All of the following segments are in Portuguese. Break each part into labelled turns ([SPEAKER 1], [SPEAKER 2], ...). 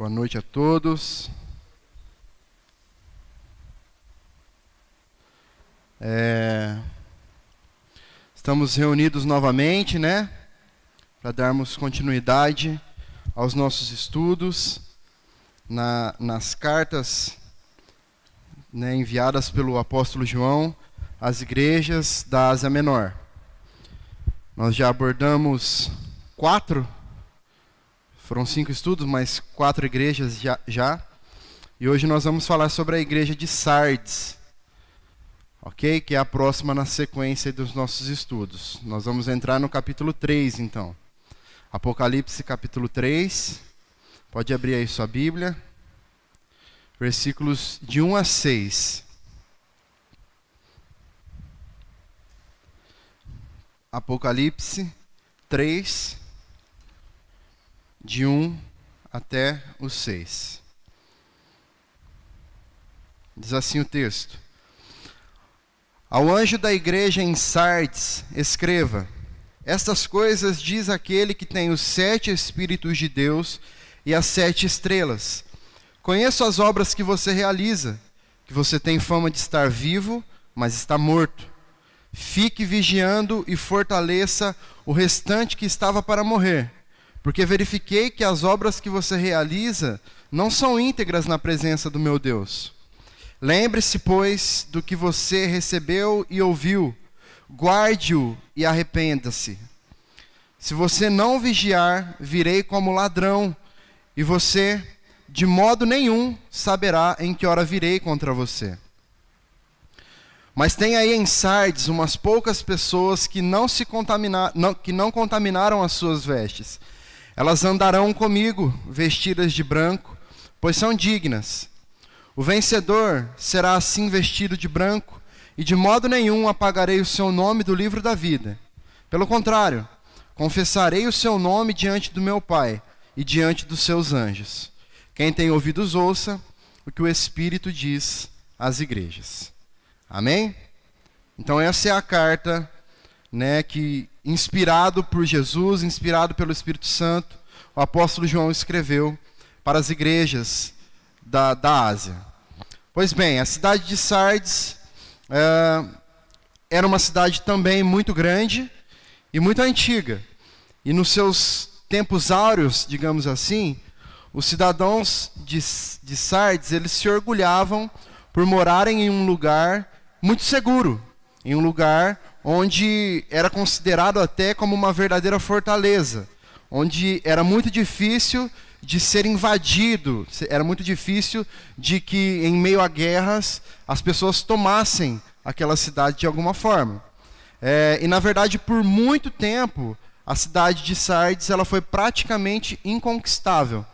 [SPEAKER 1] Boa noite a todos. Estamos reunidos novamente, né? Para darmos continuidade aos nossos estudos nas cartas, né, enviadas pelo apóstolo João às igrejas da Ásia Menor. Nós já abordamos 4, foram 5 estudos, mas 4 igrejas já. E hoje nós vamos falar sobre a igreja de Sardes, ok? Que é a próxima na sequência dos nossos estudos. Nós vamos entrar no capítulo 3, então. Apocalipse, capítulo 3. Pode abrir aí sua Bíblia. Versículos de 1 a 6. Apocalipse 3, de 1 até o 6. Diz assim o texto: Ao anjo da igreja em Sardes, escreva: Estas coisas diz aquele que tem os 7 Espíritos de Deus e as 7 estrelas. Conheço as obras que você realiza, que você tem fama de estar vivo, mas está morto. Fique vigiando e fortaleça o restante que estava para morrer, porque verifiquei que as obras que você realiza não são íntegras na presença do meu Deus. Lembre-se, pois, do que você recebeu e ouviu, guarde-o e arrependa-se. Se você não vigiar, virei como ladrão, e você, de modo nenhum, saberá em que hora virei contra você. Mas tem aí em Sardes umas poucas pessoas que não contaminaram as suas vestes. Elas andarão comigo, vestidas de branco, pois são dignas. O vencedor será assim vestido de branco, e de modo nenhum apagarei o seu nome do livro da vida. Pelo contrário, confessarei o seu nome diante do meu Pai e diante dos seus anjos. Quem tem ouvidos, ouça o que o Espírito diz às igrejas. Amém? Então essa é a carta, né, que, inspirado por Jesus, inspirado pelo Espírito Santo, o apóstolo João escreveu para as igrejas da Ásia. Pois bem, a cidade de Sardes era uma cidade também muito grande e muito antiga. E nos seus tempos áureos, digamos assim, os cidadãos de Sardes, eles se orgulhavam por morarem em um lugar muito seguro, em um lugar onde era considerado até como uma verdadeira fortaleza, onde era muito difícil de ser invadido, era muito difícil de que em meio a guerras as pessoas tomassem aquela cidade de alguma forma. E na verdade por muito tempo a cidade de Sardes ela foi praticamente inconquistável.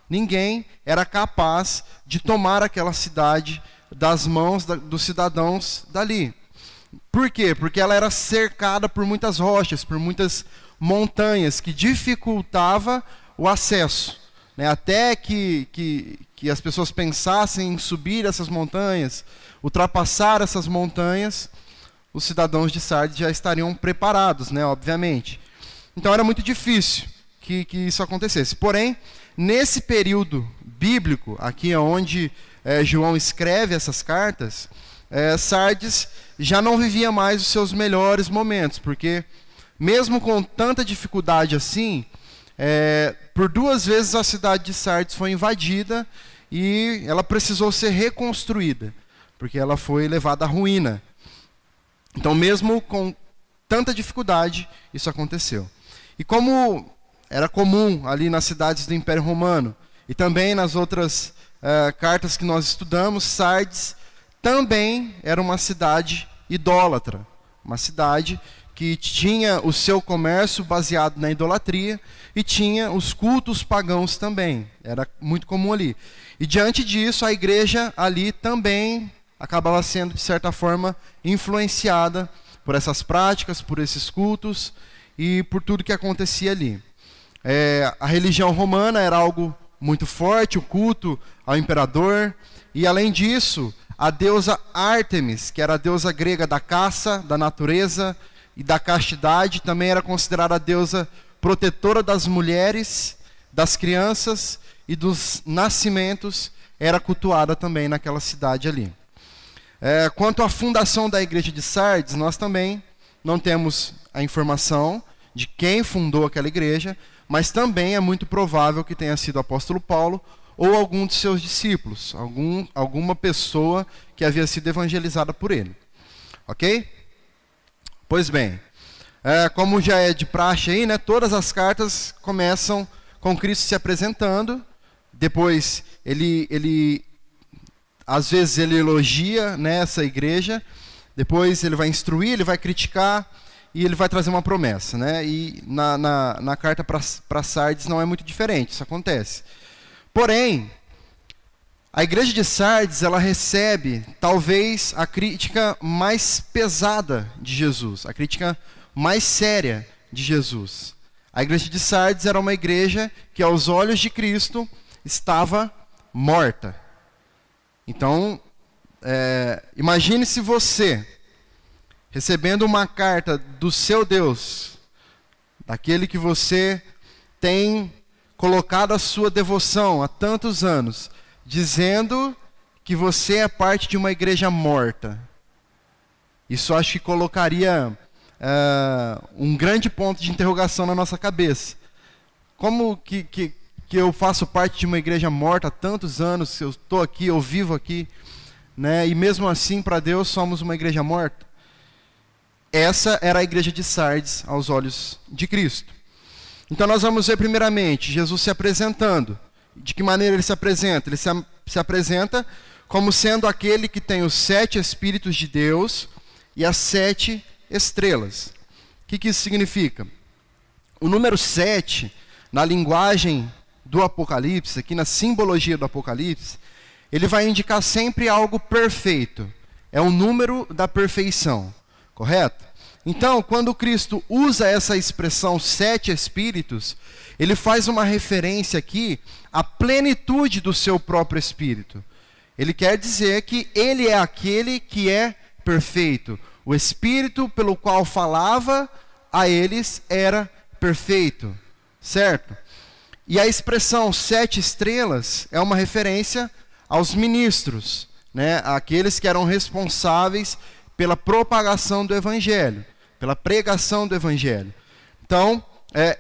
[SPEAKER 1] Ninguém era capaz de tomar aquela cidade das mãos dos cidadãos dali. Por quê? Porque ela era cercada por muitas rochas, por muitas montanhas, que dificultava o acesso. Né? Até que as pessoas pensassem em subir essas montanhas, ultrapassar essas montanhas, os cidadãos de Sardes já estariam preparados, né? Obviamente. Então era muito difícil que isso acontecesse. Porém, nesse período bíblico, aqui é onde João escreve essas cartas, Sardes já não vivia mais os seus melhores momentos, porque mesmo com tanta dificuldade assim, por 2 vezes a cidade de Sardes foi invadida e ela precisou ser reconstruída, porque ela foi levada à ruína. Então mesmo com tanta dificuldade, isso aconteceu. E como era comum ali nas cidades do Império Romano, e também nas outras cartas que nós estudamos, Sardes também era uma cidade idólatra, uma cidade que tinha o seu comércio baseado na idolatria e tinha os cultos pagãos também, era muito comum ali. E diante disso, a igreja ali também acabava sendo, de certa forma, influenciada por essas práticas, por esses cultos e por tudo que acontecia ali. A religião romana era algo muito forte, o culto ao imperador, e além disso, a deusa Ártemis, que era a deusa grega da caça, da natureza e da castidade, também era considerada a deusa protetora das mulheres, das crianças e dos nascimentos era cultuada também naquela cidade ali. Quanto à fundação da igreja de Sardes, nós também não temos a informação de quem fundou aquela igreja, mas também é muito provável que tenha sido o apóstolo Paulo ou algum de seus discípulos, alguma pessoa que havia sido evangelizada por ele. Ok? Pois bem, como já é de praxe aí, né, todas as cartas começam com Cristo se apresentando, depois ele às vezes ele elogia, né, essa igreja, depois ele vai instruir, ele vai criticar e ele vai trazer uma promessa, né? E na carta para Sardes não é muito diferente, isso acontece. Porém, a igreja de Sardes, ela recebe talvez a crítica mais pesada de Jesus, a crítica mais séria de Jesus. A igreja de Sardes era uma igreja que aos olhos de Cristo estava morta. Então, imagine se você, recebendo uma carta do seu Deus, daquele que você tem colocado a sua devoção há tantos anos, dizendo que você é parte de uma igreja morta. Isso acho que colocaria um grande ponto de interrogação na nossa cabeça. Como que eu faço parte de uma igreja morta há tantos anos, eu estou aqui, eu vivo aqui, né? E mesmo assim, para Deus, somos uma igreja morta? Essa era a igreja de Sardes aos olhos de Cristo. Então nós vamos ver primeiramente Jesus se apresentando. De que maneira ele se apresenta? Ele se apresenta como sendo aquele que tem os 7 Espíritos de Deus e as 7 estrelas. O que isso significa? O número 7, na linguagem do Apocalipse, aqui na simbologia do Apocalipse, ele vai indicar sempre algo perfeito. É o número da perfeição. Correto? Então, quando Cristo usa essa expressão 7 Espíritos, ele faz uma referência aqui à plenitude do seu próprio Espírito. Ele quer dizer que ele é aquele que é perfeito. O Espírito pelo qual falava a eles era perfeito. Certo? E a expressão 7 estrelas é uma referência aos ministros, né? Aqueles que eram responsáveis pela propagação do Evangelho, pela pregação do Evangelho. Então,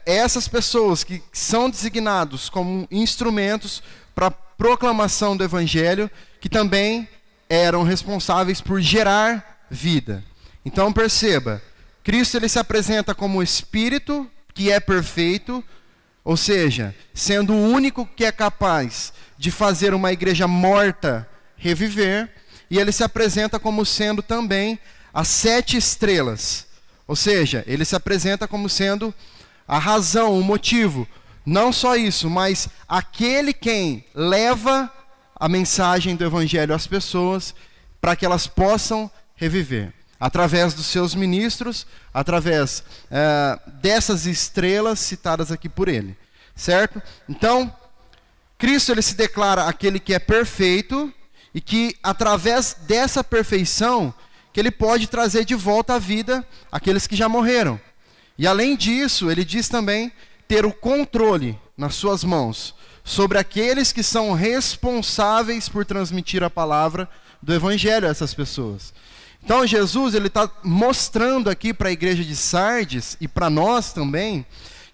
[SPEAKER 1] essas pessoas que são designados como instrumentos para a proclamação do Evangelho, que também eram responsáveis por gerar vida. Então, perceba, Cristo ele se apresenta como Espírito que é perfeito, ou seja, sendo o único que é capaz de fazer uma igreja morta reviver, e ele se apresenta como sendo também as 7 estrelas. Ou seja, ele se apresenta como sendo a razão, o motivo. Não só isso, mas aquele quem leva a mensagem do Evangelho às pessoas para que elas possam reviver. Através dos seus ministros, através dessas estrelas citadas aqui por ele. Certo? Então, Cristo ele se declara aquele que é perfeito e que através dessa perfeição que ele pode trazer de volta à vida aqueles que já morreram. E além disso, ele diz também ter o controle nas suas mãos sobre aqueles que são responsáveis por transmitir a palavra do Evangelho a essas pessoas. Então Jesus ele está mostrando aqui para a igreja de Sardes e para nós também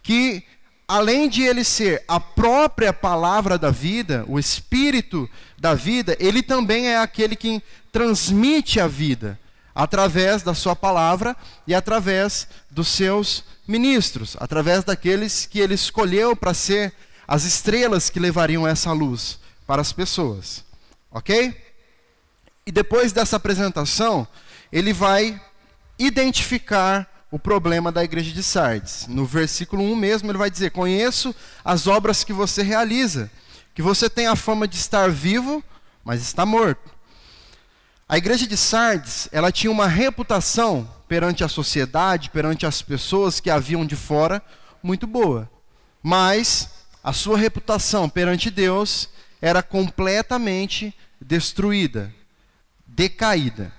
[SPEAKER 1] que além de ele ser a própria palavra da vida, o Espírito da vida, ele também é aquele que transmite a vida através da sua palavra e através dos seus ministros, através daqueles que ele escolheu para ser as estrelas que levariam essa luz para as pessoas. Ok? E depois dessa apresentação, ele vai identificar o problema da igreja de Sardes. No versículo 1 mesmo, ele vai dizer: conheço as obras que você realiza, que você tem a fama de estar vivo, mas está morto. A igreja de Sardes, ela tinha uma reputação perante a sociedade, perante as pessoas que a viam de fora, muito boa. Mas a sua reputação perante Deus era completamente destruída, decaída.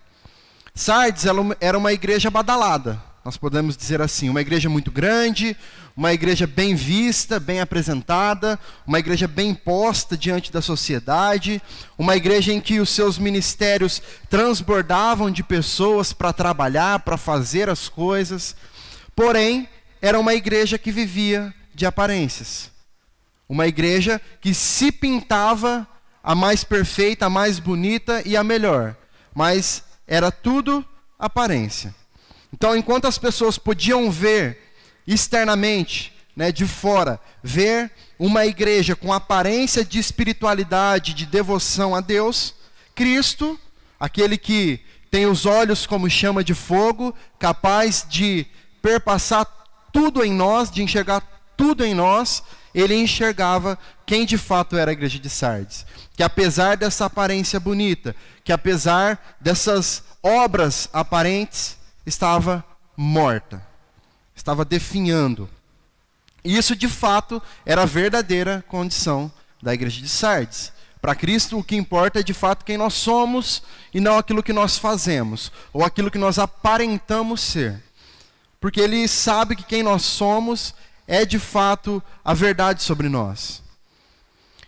[SPEAKER 1] Sardes era uma igreja badalada. nós podemos dizer assim, uma igreja muito grande, uma igreja bem vista, bem apresentada, uma igreja bem posta diante da sociedade, uma igreja em que os seus ministérios transbordavam de pessoas para trabalhar, para fazer as coisas. Porém, era uma igreja que vivia de aparências. Uma igreja que se pintava a mais perfeita, a mais bonita e a melhor. Mas era tudo aparência. Então, enquanto as pessoas podiam ver externamente, de fora, ver uma igreja com aparência de espiritualidade, de devoção a Deus, Cristo, aquele que tem os olhos como chama de fogo, capaz de perpassar tudo em nós, de enxergar tudo em nós, ele enxergava quem de fato era a igreja de Sardes. Que apesar dessa aparência bonita, que apesar dessas obras aparentes, estava morta, estava definhando. E isso de fato era a verdadeira condição da igreja de Sardes. Para Cristo o que importa é de fato quem nós somos e não aquilo que nós fazemos, ou aquilo que nós aparentamos ser. Porque ele sabe que quem nós somos é de fato a verdade sobre nós.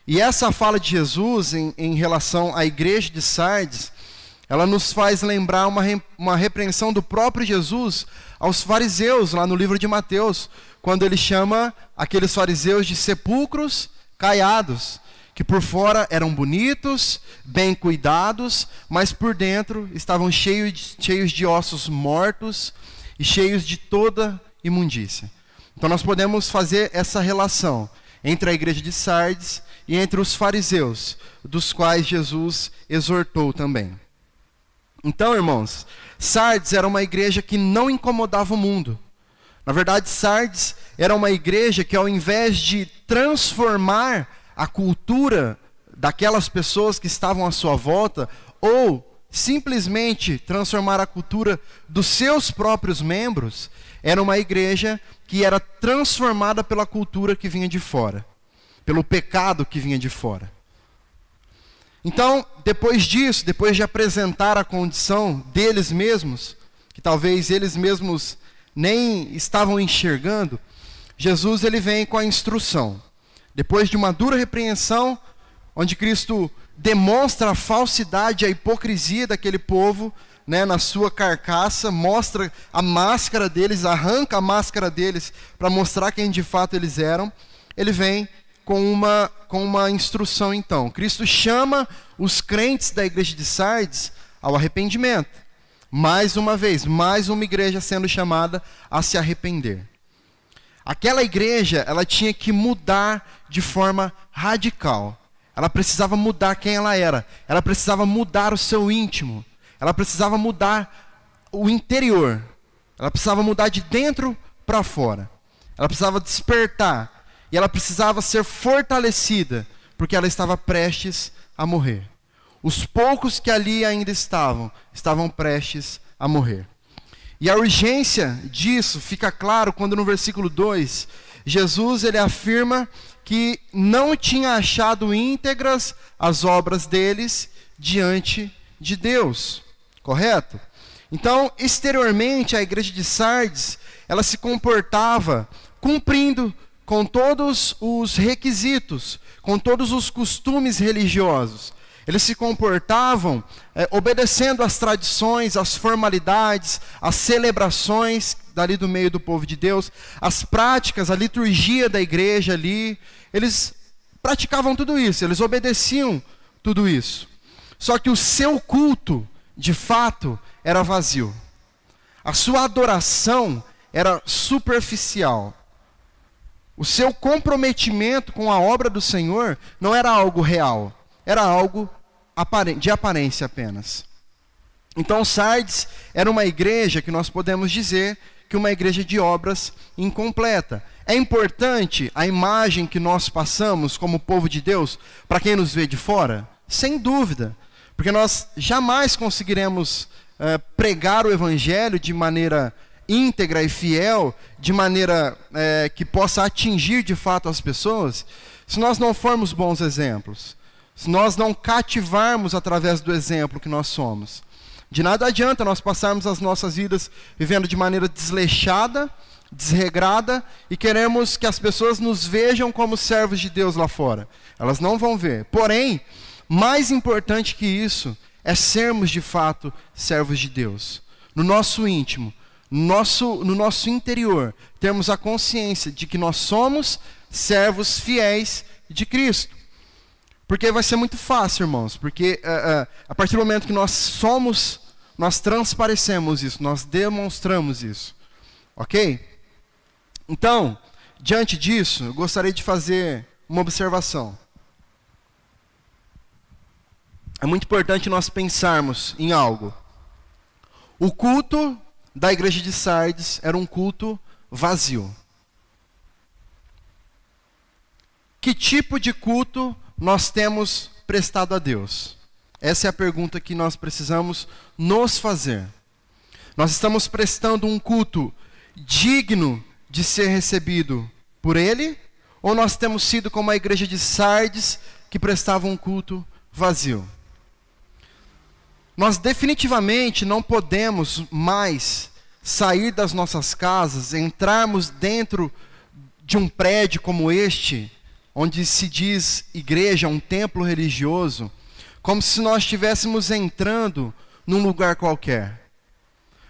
[SPEAKER 1] E essa fala de Jesus em relação à igreja de Sardes, ela nos faz lembrar uma repreensão do próprio Jesus aos fariseus, lá no livro de Mateus, quando ele chama aqueles fariseus de sepulcros caiados, que por fora eram bonitos, bem cuidados, mas por dentro estavam cheios de ossos mortos e cheios de toda imundícia. Então nós podemos fazer essa relação entre a igreja de Sardes e entre os fariseus, dos quais Jesus exortou também. Então, irmãos, Sardes era uma igreja que não incomodava o mundo. Na verdade, Sardes era uma igreja que, ao invés de transformar a cultura daquelas pessoas que estavam à sua volta, ou simplesmente transformar a cultura dos seus próprios membros, era uma igreja que era transformada pela cultura que vinha de fora, pelo pecado que vinha de fora. Então, depois disso, depois de apresentar a condição deles mesmos, que talvez eles mesmos nem estavam enxergando, Jesus ele vem com a instrução. Depois de uma dura repreensão, onde Cristo demonstra a falsidade, a hipocrisia daquele povo, na sua carcaça, mostra a máscara deles, arranca a máscara deles para mostrar quem de fato eles eram, ele vem com uma instrução então. Cristo chama os crentes da igreja de Sardes ao arrependimento. Mais uma vez, mais uma igreja sendo chamada a se arrepender. Aquela igreja, ela tinha que mudar de forma radical. Ela precisava mudar quem ela era. Ela precisava mudar o seu íntimo. Ela precisava mudar o interior. Ela precisava mudar de dentro para fora. Ela precisava despertar. E ela precisava ser fortalecida, porque ela estava prestes a morrer. Os poucos que ali ainda estavam prestes a morrer. E a urgência disso fica claro quando no versículo 2, Jesus ele afirma que não tinha achado íntegras as obras deles diante de Deus. Correto? Então, exteriormente, a igreja de Sardes, ela se comportava cumprindo com todos os requisitos, com todos os costumes religiosos. Eles se comportavam obedecendo às tradições, às formalidades, às celebrações dali do meio do povo de Deus, as práticas, a liturgia da igreja ali. Eles praticavam tudo isso, eles obedeciam tudo isso. Só que o seu culto, de fato, era vazio. A sua adoração era superficial. O seu comprometimento com a obra do Senhor não era algo real, era algo de aparência apenas. Então Sardes era uma igreja que nós podemos dizer que uma igreja de obras incompleta. É importante a imagem que nós passamos como povo de Deus para quem nos vê de fora? Sem dúvida, porque nós jamais conseguiremos pregar o evangelho de maneira íntegra e fiel, de maneira que possa atingir de fato as pessoas, se nós não formos bons exemplos, se nós não cativarmos através do exemplo que nós somos. De nada adianta nós passarmos as nossas vidas vivendo de maneira desleixada, desregrada, e queremos que as pessoas nos vejam como servos de Deus lá fora. Elas não vão ver. Porém, mais importante que isso é sermos de fato servos de Deus. No nosso íntimo, no nosso interior, termos a consciência de que nós somos servos fiéis de Cristo. Porque vai ser muito fácil, irmãos, porque a partir do momento que nós somos, nós transparecemos isso, nós demonstramos isso. Ok? Então, diante disso, eu gostaria de fazer uma observação. É muito importante nós pensarmos em algo. O culto da igreja de Sardes era um culto vazio. Que tipo de culto nós temos prestado a Deus? Essa é a pergunta que nós precisamos nos fazer. Nós estamos prestando um culto digno de ser recebido por Ele? Ou nós temos sido como a igreja de Sardes, que prestava um culto vazio? Nós definitivamente não podemos mais sair das nossas casas, entrarmos dentro de um prédio como este, onde se diz igreja, um templo religioso, como se nós estivéssemos entrando num lugar qualquer.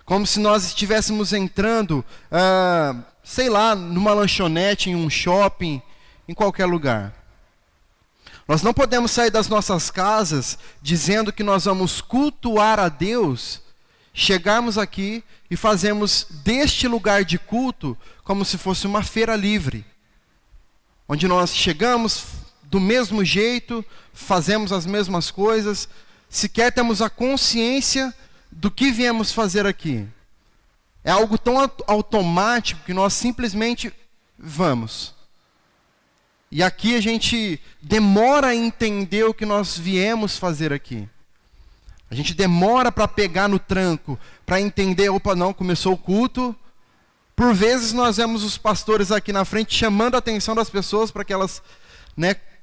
[SPEAKER 1] Como se nós estivéssemos entrando, sei lá, numa lanchonete, em um shopping, em qualquer lugar. Nós não podemos sair das nossas casas dizendo que nós vamos cultuar a Deus, chegarmos aqui e fazermos deste lugar de culto como se fosse uma feira livre, onde nós chegamos do mesmo jeito, fazemos as mesmas coisas, sequer temos a consciência do que viemos fazer aqui. É algo tão automático que nós simplesmente vamos. E aqui a gente demora a entender o que nós viemos fazer aqui. A gente demora para pegar no tranco, para entender, opa, não, começou o culto. Por vezes nós vemos os pastores aqui na frente chamando a atenção das pessoas para que elas,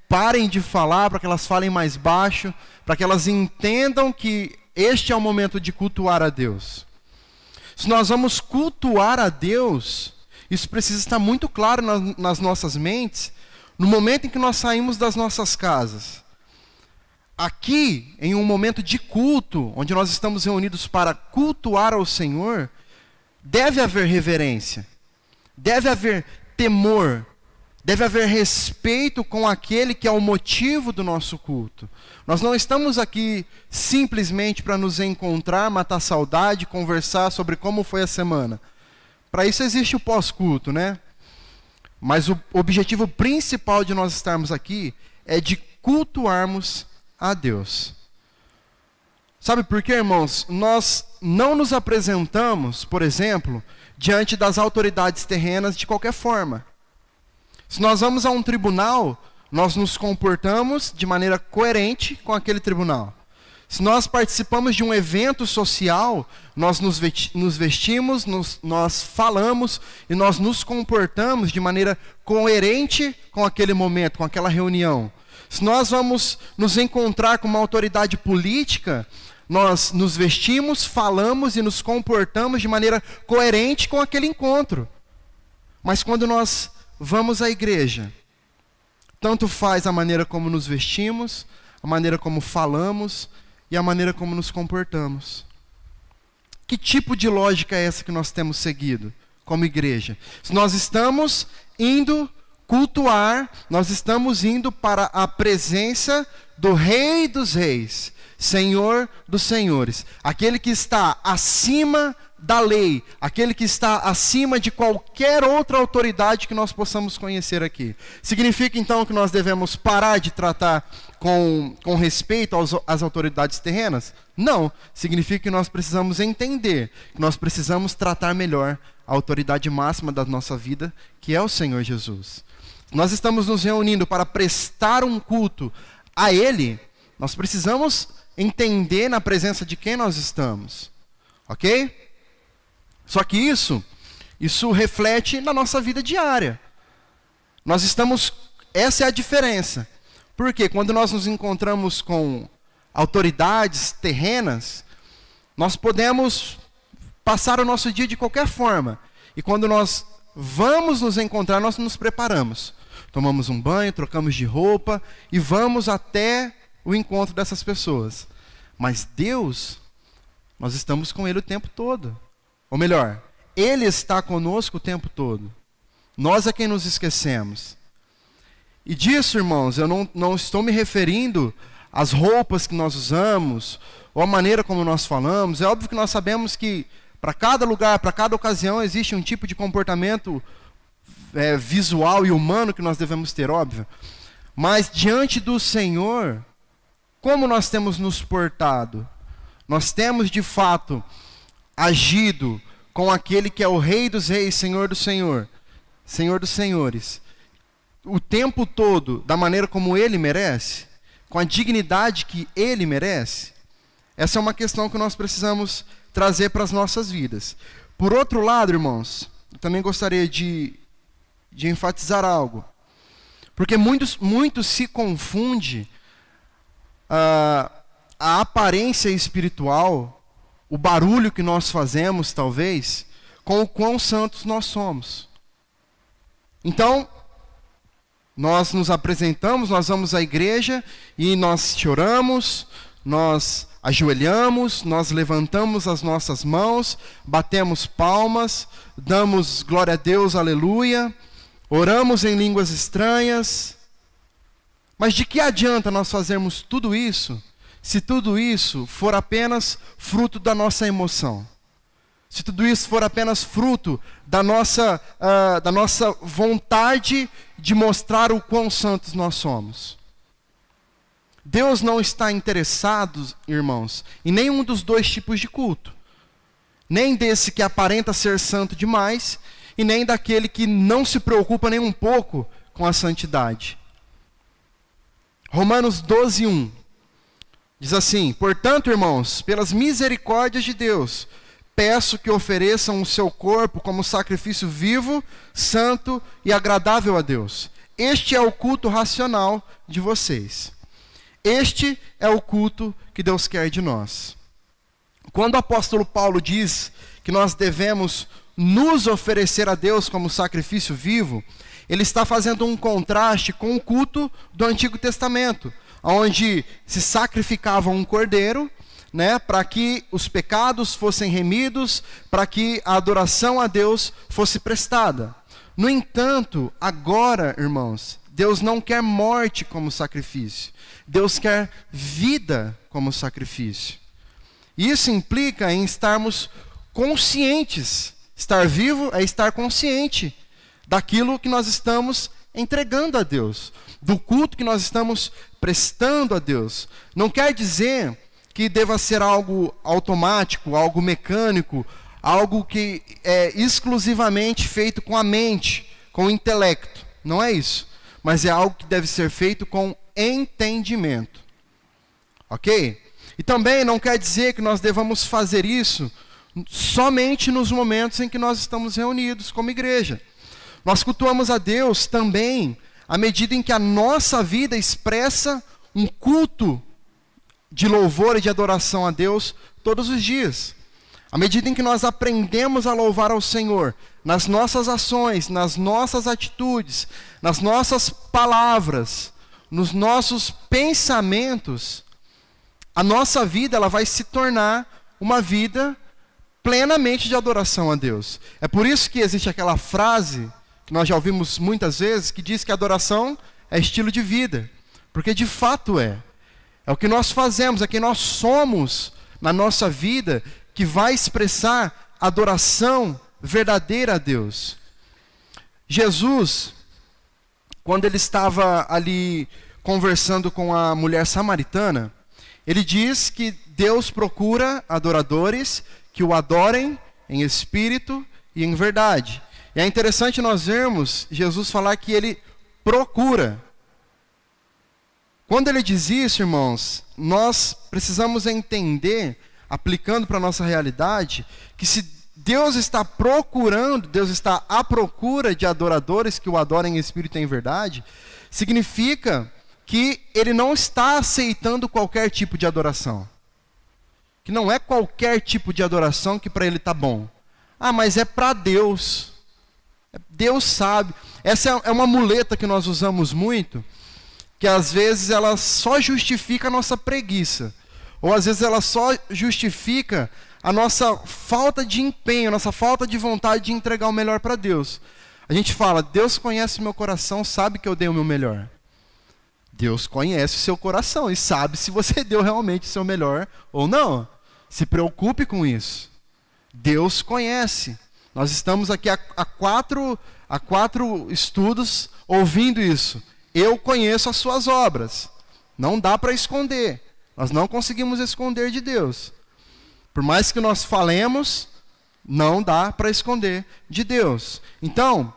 [SPEAKER 1] parem de falar, para que elas falem mais baixo, para que elas entendam que este é o momento de cultuar a Deus. Se nós vamos cultuar a Deus, isso precisa estar muito claro nas nossas mentes, no momento em que nós saímos das nossas casas. Aqui, em um momento de culto, onde nós estamos reunidos para cultuar ao Senhor, deve haver reverência, deve haver temor, deve haver respeito com aquele que é o motivo do nosso culto. Nós não estamos aqui simplesmente para nos encontrar, matar saudade, conversar sobre como foi a semana. Para isso existe o pós-culto, né? Mas o objetivo principal de nós estarmos aqui é de cultuarmos a Deus. Sabe por quê, irmãos? Nós não nos apresentamos, por exemplo, diante das autoridades terrenas de qualquer forma. Se nós vamos a um tribunal, nós nos comportamos de maneira coerente com aquele tribunal. Se nós participamos de um evento social, nós nos vestimos, nós falamos e nós nos comportamos de maneira coerente com aquele momento, com aquela reunião. Se nós vamos nos encontrar com uma autoridade política, nós nos vestimos, falamos e nos comportamos de maneira coerente com aquele encontro. Mas quando nós vamos à igreja, tanto faz a maneira como nos vestimos, a maneira como falamos e a maneira como nos comportamos. Que tipo de lógica é essa que nós temos seguido como igreja? Se nós estamos indo cultuar, nós estamos indo para a presença do Rei dos Reis, Senhor dos Senhores, aquele que está acima da lei, aquele que está acima de qualquer outra autoridade que nós possamos conhecer aqui. Significa então que nós devemos parar de tratar com respeito às autoridades terrenas? Não. Significa que nós precisamos entender, que nós precisamos tratar melhor a autoridade máxima da nossa vida, que é o Senhor Jesus. Nós estamos nos reunindo para prestar um culto a Ele, nós precisamos entender na presença de quem nós estamos. Ok? Só que isso reflete na nossa vida diária. Essa é a diferença. Porque quando nós nos encontramos com autoridades terrenas, Nós podemos passar o nosso dia de qualquer forma. E quando nós vamos nos encontrar, nós nos preparamos. Tomamos um banho, trocamos de roupa e vamos até o encontro dessas pessoas. Mas Deus, nós estamos com Ele o tempo todo. Ou melhor, Ele está conosco o tempo todo. Nós é quem nos esquecemos. E disso, irmãos, eu não estou me referindo às roupas que nós usamos, ou a maneira como nós falamos. É óbvio que nós sabemos que para cada lugar, para cada ocasião, existe um tipo de comportamento visual e humano que nós devemos ter, óbvio. Mas diante do Senhor, como nós temos nos portado? Nós temos, de fato, agido com aquele que é o Rei dos Reis, Senhor dos Senhores, o tempo todo, da maneira como Ele merece, com a dignidade que Ele merece? Essa é uma questão que nós precisamos trazer para as nossas vidas. Por outro lado, irmãos, eu também gostaria de enfatizar algo. Porque muito se confunde a aparência espiritual, o barulho que nós fazemos, talvez, com o quão santos nós somos. Então, nós nos apresentamos, nós vamos à igreja e nós choramos, nós ajoelhamos, nós levantamos as nossas mãos, batemos palmas, damos glória a Deus, aleluia, oramos em línguas estranhas. Mas de que adianta nós fazermos tudo isso, se tudo isso for apenas fruto da nossa emoção? Se tudo isso for apenas fruto da nossa vontade de mostrar o quão santos nós somos? Deus não está interessado, irmãos, em nenhum dos dois tipos de culto. Nem desse que aparenta ser santo demais, e nem daquele que não se preocupa nem um pouco com a santidade. Romanos 12:1 diz assim: portanto, irmãos, pelas misericórdias de Deus, peço que ofereçam o seu corpo como sacrifício vivo, santo e agradável a Deus. Este é o culto racional de vocês. Este é o culto que Deus quer de nós. Quando o apóstolo Paulo diz que nós devemos nos oferecer a Deus como sacrifício vivo, ele está fazendo um contraste com o culto do Antigo Testamento, onde se sacrificava um cordeiro, para que os pecados fossem remidos, para que a adoração a Deus fosse prestada. No entanto, agora, irmãos, Deus não quer morte como sacrifício. Deus quer vida como sacrifício. Isso implica em estarmos conscientes. Estar vivo é estar consciente daquilo que nós estamos entregando a Deus, do culto que nós estamos prestando a Deus. Não quer dizer que deva ser algo automático, algo mecânico, algo que é exclusivamente feito com a mente, com o intelecto. Não é isso. Mas é algo que deve ser feito com entendimento. Ok? E também não quer dizer que nós devamos fazer isso somente nos momentos em que nós estamos reunidos como igreja. Nós cultuamos a Deus também à medida em que a nossa vida expressa um culto de louvor e de adoração a Deus todos os dias. À medida em que nós aprendemos a louvar ao Senhor, nas nossas ações, nas nossas atitudes, nas nossas palavras, nos nossos pensamentos, a nossa vida ela vai se tornar uma vida plenamente de adoração a Deus. É por isso que existe aquela frase, que nós já ouvimos muitas vezes, que diz que a adoração é estilo de vida. Porque de fato é. É o que nós fazemos, é quem nós somos na nossa vida, que vai expressar adoração verdadeira a Deus. Jesus, quando ele estava ali conversando com a mulher samaritana, ele diz que Deus procura adoradores que o adorem em espírito e em verdade. E é interessante nós vermos Jesus falar que ele procura. Quando ele diz isso, irmãos, nós precisamos entender, aplicando para a nossa realidade, que se Deus está procurando, Deus está à procura de adoradores que o adorem em espírito e em verdade, significa que ele não está aceitando qualquer tipo de adoração. que não é qualquer tipo de adoração que para ele está bom. Ah, mas é para Deus. Deus sabe. Essa é uma muleta que nós usamos muito, que às vezes ela só justifica a nossa preguiça. Ou às vezes ela só justifica a nossa falta de empenho, a nossa falta de vontade de entregar o melhor para Deus. A gente fala, Deus conhece o meu coração, sabe que eu dei o meu melhor. Deus conhece o seu coração e sabe se você deu realmente o seu melhor ou não. Se preocupe com isso. Deus conhece. Nós estamos aqui há quatro estudos ouvindo isso. Eu conheço as suas obras. Não dá para esconder. Nós não conseguimos esconder de Deus. Por mais que nós falemos, não dá para esconder de Deus. Então,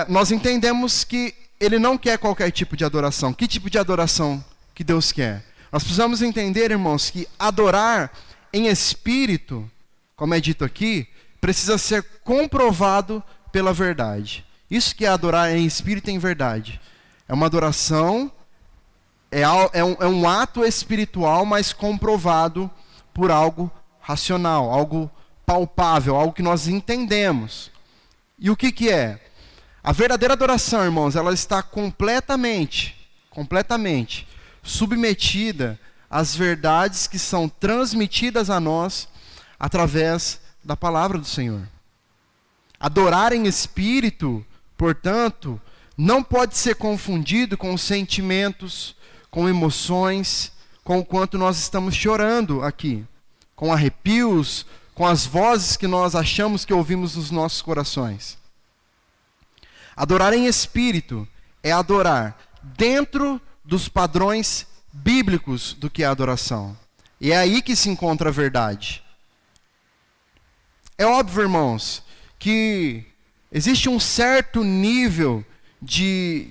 [SPEAKER 1] nós entendemos que Ele não quer qualquer tipo de adoração. Que tipo de adoração que Deus quer? Nós precisamos entender, irmãos, que adorar em espírito, como é dito aqui, precisa ser comprovado pela verdade. Isso que é adorar em espírito e em verdade. É uma adoração, é um ato espiritual, mas comprovado por algo racional, algo palpável, algo que nós entendemos. E o que é? A verdadeira adoração, irmãos, ela está completamente submetida às verdades que são transmitidas a nós através da palavra do Senhor. Adorar em espírito, portanto, não pode ser confundido com sentimentos, com emoções, com o quanto nós estamos chorando aqui, com arrepios, com as vozes que nós achamos que ouvimos nos nossos corações. Adorar em espírito é adorar dentro dos padrões bíblicos do que é adoração. E é aí que se encontra a verdade. É óbvio, irmãos, que existe um certo nível de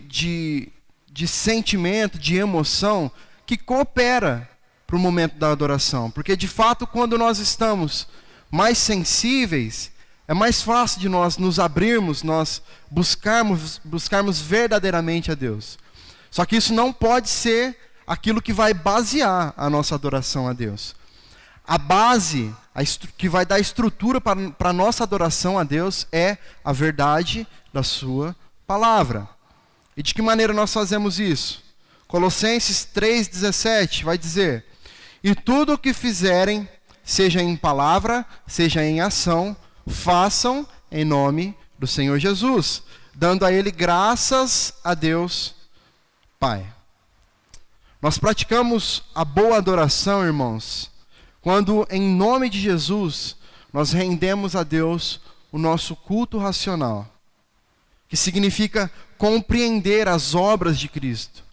[SPEAKER 1] sentimento, de emoção, que coopera para o momento da adoração. Porque, de fato, quando nós estamos mais sensíveis, é mais fácil de nós nos abrirmos, nós buscarmos verdadeiramente a Deus. Só que isso não pode ser aquilo que vai basear a nossa adoração a Deus. A base, que vai dar estrutura para a nossa adoração a Deus é a verdade da sua palavra. E de que maneira nós fazemos isso? Colossenses 3,17 vai dizer: e tudo o que fizerem, seja em palavra, seja em ação, façam em nome do Senhor Jesus, dando a Ele graças a Deus Pai. Nós praticamos a boa adoração, irmãos, quando em nome de Jesus nós rendemos a Deus o nosso culto racional, que significa compreender as obras de Cristo.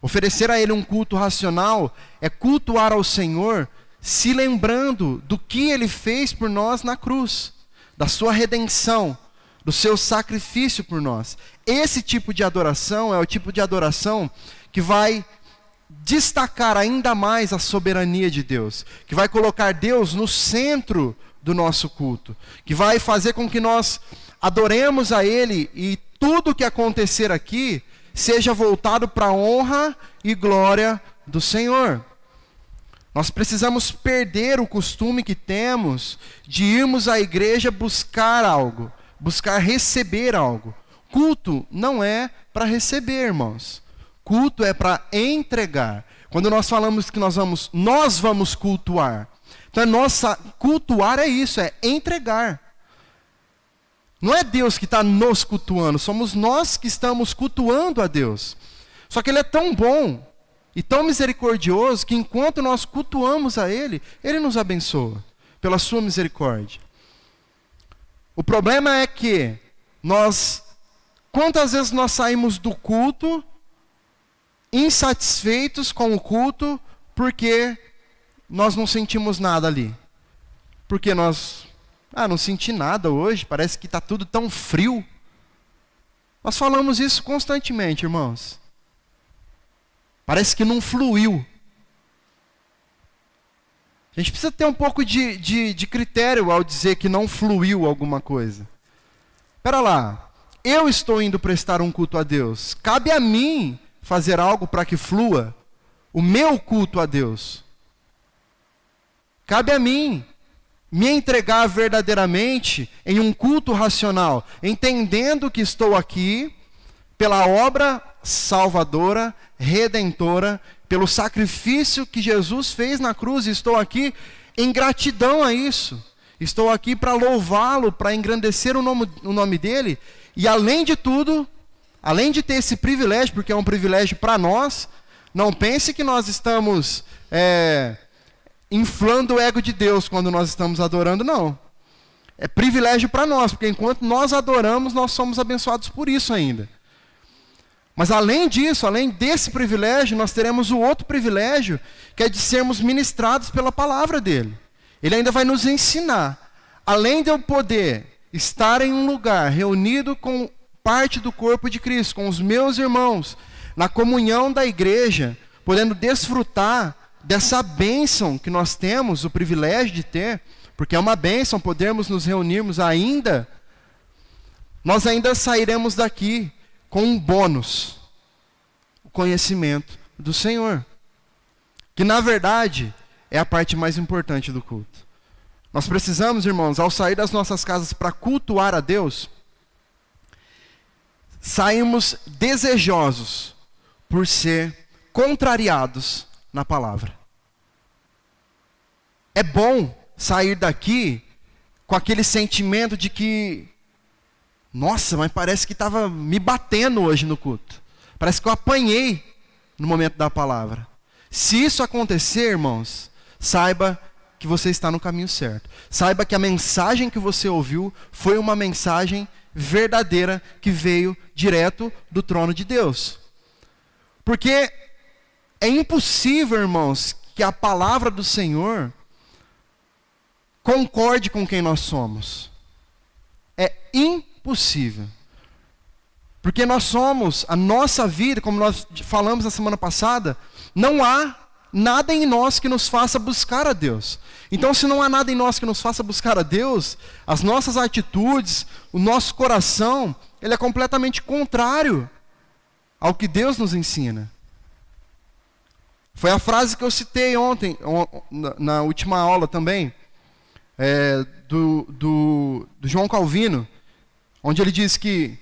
[SPEAKER 1] Oferecer a Ele um culto racional é cultuar ao Senhor se lembrando do que Ele fez por nós na cruz, da sua redenção, do seu sacrifício por nós. Esse tipo de adoração é o tipo de adoração que vai destacar ainda mais a soberania de Deus, que vai colocar Deus no centro do nosso culto, que vai fazer com que nós adoremos a Ele e tudo o que acontecer aqui seja voltado para a honra e glória do Senhor. Nós precisamos perder o costume que temos de irmos à igreja buscar algo, buscar receber algo. Culto não é para receber, irmãos. Culto é para entregar. Quando nós falamos que nós vamos cultuar. Então, cultuar é isso, é entregar. Não é Deus que está nos cultuando, somos nós que estamos cultuando a Deus. Só que Ele é tão bom e tão misericordioso que enquanto nós cultuamos a Ele, Ele nos abençoa pela sua misericórdia. O problema é que quantas vezes nós saímos do culto insatisfeitos com o culto porque nós não sentimos nada ali. Porque não senti nada hoje, parece que está tudo tão frio. Nós falamos isso constantemente, irmãos. Parece que não fluiu. A gente precisa ter um pouco de critério ao dizer que não fluiu alguma coisa. Espera lá, eu estou indo prestar um culto a Deus. Cabe a mim fazer algo para que flua o meu culto a Deus. Cabe a mim me entregar verdadeiramente em um culto racional, entendendo que estou aqui pela obra salvadora, redentora, pelo sacrifício que Jesus fez na cruz, e estou aqui em gratidão a isso. Estou aqui para louvá-lo, para engrandecer o nome dele, e além de tudo, além de ter esse privilégio, porque é um privilégio para nós, não pense que nós estamos inflando o ego de Deus quando nós estamos adorando, não. É privilégio para nós, porque enquanto nós adoramos, nós somos abençoados por isso ainda. Mas além disso, além desse privilégio, nós teremos o outro privilégio, que é de sermos ministrados pela palavra dele. Ele ainda vai nos ensinar. Além de eu poder estar em um lugar reunido com parte do corpo de Cristo, com os meus irmãos, na comunhão da igreja, podendo desfrutar dessa bênção que nós temos, o privilégio de ter, porque é uma bênção podermos nos reunirmos ainda, nós ainda sairemos daqui com um bônus, o conhecimento do Senhor, que na verdade é a parte mais importante do culto. Nós precisamos, irmãos, ao sair das nossas casas para cultuar a Deus, saímos desejosos por ser contrariados na palavra. É bom sair daqui com aquele sentimento de que, nossa, mas parece que estava me batendo hoje no culto. Parece que eu apanhei no momento da palavra. Se isso acontecer, irmãos, saiba que você está no caminho certo. Saiba que a mensagem que você ouviu foi uma mensagem verdadeira que veio direto do trono de Deus. Porque é impossível, irmãos, que a palavra do Senhor concorde com quem nós somos. É impossível. Porque nós somos, a nossa vida, como nós falamos na semana passada, não há nada em nós que nos faça buscar a Deus. Então, se não há nada em nós que nos faça buscar a Deus, as nossas atitudes, o nosso coração, ele é completamente contrário ao que Deus nos ensina. Foi a frase que eu citei ontem, na última aula também, do João Calvino, onde ele diz que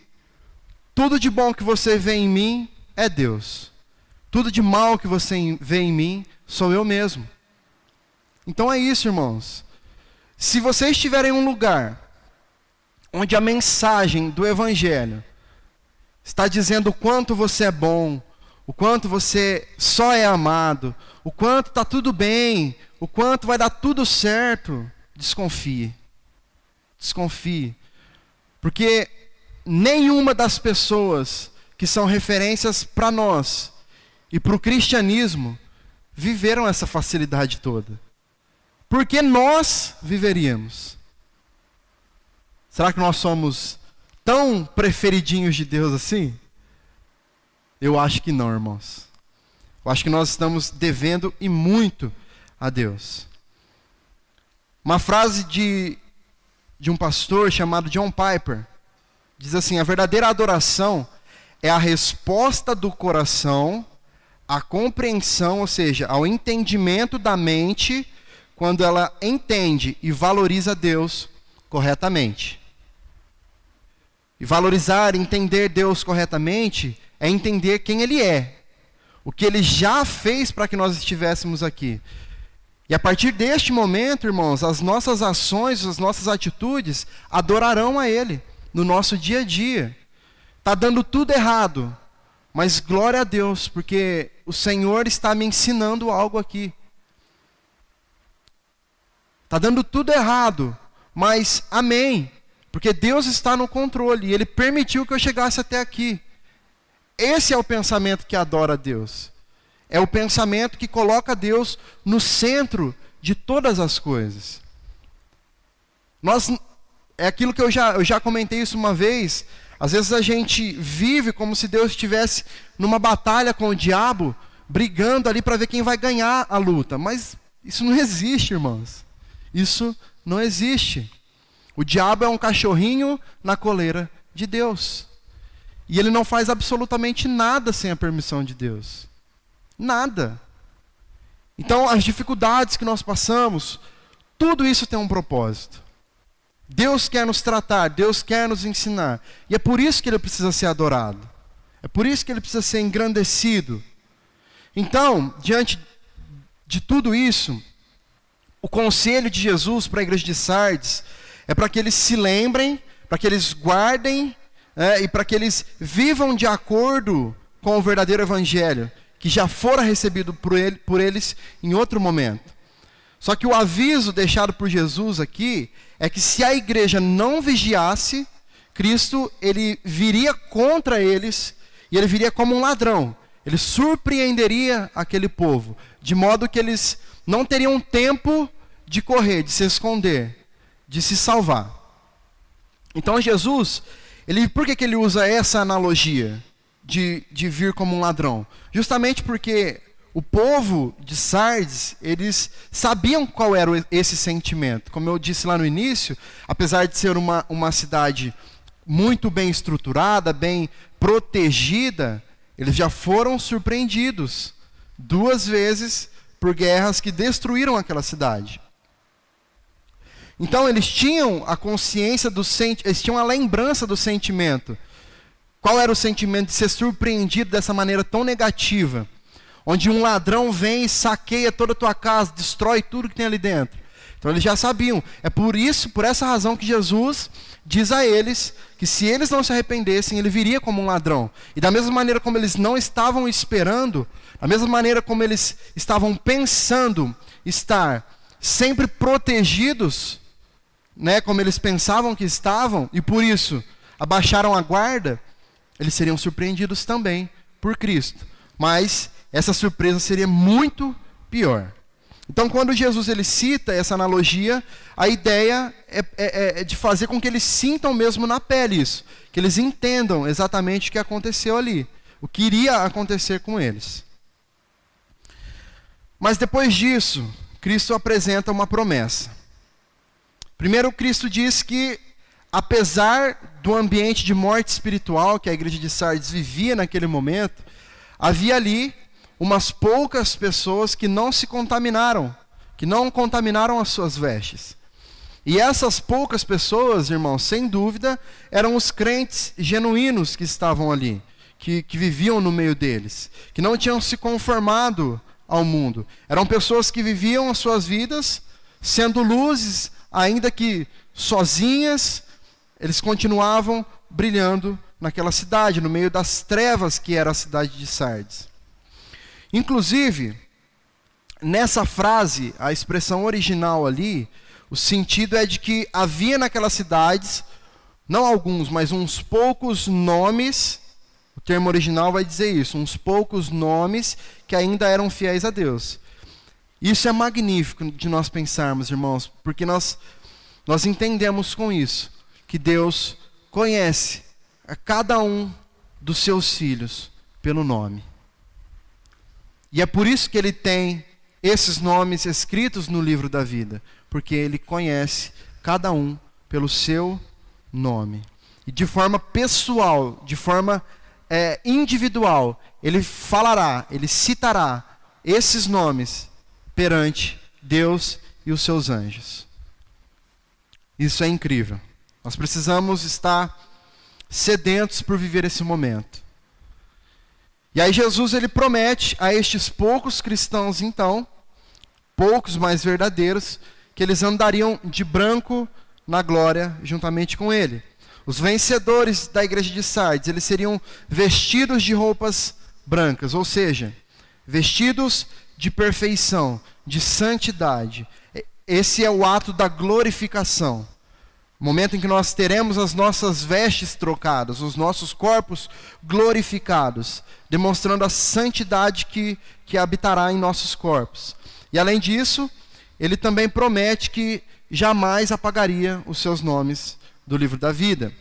[SPEAKER 1] tudo de bom que você vê em mim é Deus. Tudo de mal que você vê em mim sou eu mesmo. Então é isso, irmãos. Se você estiver em um lugar onde a mensagem do Evangelho está dizendo o quanto você é bom, o quanto você só é amado, o quanto está tudo bem, o quanto vai dar tudo certo, desconfie. Desconfie. Porque nenhuma das pessoas que são referências para nós e para o cristianismo viveram essa facilidade toda. Porque nós viveríamos. Será que nós somos tão preferidinhos de Deus assim? Eu acho que não, irmãos. Eu acho que nós estamos devendo e muito a Deus. Uma frase de um pastor chamado John Piper diz assim: a verdadeira adoração é a resposta do coração à compreensão, ou seja, ao entendimento da mente, quando ela entende e valoriza Deus corretamente. E valorizar, entender Deus corretamente, é entender quem Ele é, o que Ele já fez para que nós estivéssemos aqui. E a partir deste momento, irmãos, as nossas ações, as nossas atitudes adorarão a Ele no nosso dia a dia. Está dando tudo errado, mas glória a Deus, porque o Senhor está me ensinando algo aqui. Está dando tudo errado, mas amém, porque Deus está no controle e Ele permitiu que eu chegasse até aqui. Esse é o pensamento que adora a Deus. É o pensamento que coloca Deus no centro de todas as coisas. É aquilo que eu já comentei isso uma vez. Às vezes a gente vive como se Deus estivesse numa batalha com o diabo, brigando ali para ver quem vai ganhar a luta. Mas isso não existe, irmãos. Isso não existe. O diabo é um cachorrinho na coleira de Deus. E ele não faz absolutamente nada sem a permissão de Deus. Nada. Então, as dificuldades que nós passamos, tudo isso tem um propósito. Deus quer nos tratar, Deus quer nos ensinar. E é por isso que Ele precisa ser adorado. É por isso que Ele precisa ser engrandecido. Então, diante de tudo isso, o conselho de Jesus para a igreja de Sardes é para que eles se lembrem, para que eles guardem, e para que eles vivam de acordo com o verdadeiro evangelho, que já fora recebido por eles em outro momento. Só que o aviso deixado por Jesus aqui é que se a igreja não vigiasse, Cristo ele viria contra eles e ele viria como um ladrão. Ele surpreenderia aquele povo, de modo que eles não teriam tempo de correr, de se esconder, de se salvar. Então Jesus, por que ele usa essa analogia de vir como um ladrão? Justamente porque o povo de Sardes, eles sabiam qual era esse sentimento. Como eu disse lá no início, apesar de ser uma cidade muito bem estruturada, bem protegida, eles já foram surpreendidos 2 vezes por guerras que destruíram aquela cidade. Então eles tinham a consciência eles tinham a lembrança do sentimento. Qual era o sentimento de ser surpreendido dessa maneira tão negativa? Onde um ladrão vem e saqueia toda a tua casa, destrói tudo que tem ali dentro. Então eles já sabiam. É por essa razão que Jesus diz a eles que se eles não se arrependessem, ele viria como um ladrão. E da mesma maneira como eles não estavam esperando, da mesma maneira como eles estavam pensando estar sempre protegidos, como eles pensavam que estavam, e por isso abaixaram a guarda, eles seriam surpreendidos também por Cristo. Mas essa surpresa seria muito pior. Então, quando Jesus ele cita essa analogia, a ideia é de fazer com que eles sintam mesmo na pele isso, que eles entendam exatamente o que aconteceu ali, o que iria acontecer com eles. Mas depois disso, Cristo apresenta uma promessa. Primeiro, Cristo diz que, apesar do ambiente de morte espiritual que a igreja de Sardes vivia naquele momento, havia ali umas poucas pessoas que não se contaminaram, que não contaminaram as suas vestes. E essas poucas pessoas, irmãos, sem dúvida, eram os crentes genuínos que estavam ali, que viviam no meio deles, que não tinham se conformado ao mundo. Eram pessoas que viviam as suas vidas sendo luzes, ainda que sozinhas, eles continuavam brilhando naquela cidade, no meio das trevas que era a cidade de Sardes. Inclusive, nessa frase, a expressão original ali, o sentido é de que havia naquelas cidades, não alguns, mas uns poucos nomes, o termo original vai dizer isso, uns poucos nomes que ainda eram fiéis a Deus. Isso é magnífico de nós pensarmos, irmãos, porque nós entendemos com isso, que Deus conhece a cada um dos seus filhos pelo nome. E é por isso que ele tem esses nomes escritos no livro da vida, porque ele conhece cada um pelo seu nome. E de forma pessoal, de forma individual, ele falará, ele citará esses nomes perante Deus e os seus anjos. Isso é incrível. Nós precisamos estar sedentos por viver esse momento. E aí Jesus ele promete a estes poucos cristãos então, poucos mais verdadeiros, que eles andariam de branco na glória juntamente com ele. Os vencedores da igreja de Sardes, eles seriam vestidos de roupas brancas, ou seja, vestidos de perfeição, de santidade. Esse é o ato da glorificação. O momento em que nós teremos as nossas vestes trocadas, os nossos corpos glorificados, demonstrando a santidade que habitará em nossos corpos. E além disso, ele também promete que jamais apagaria os seus nomes do livro da vida.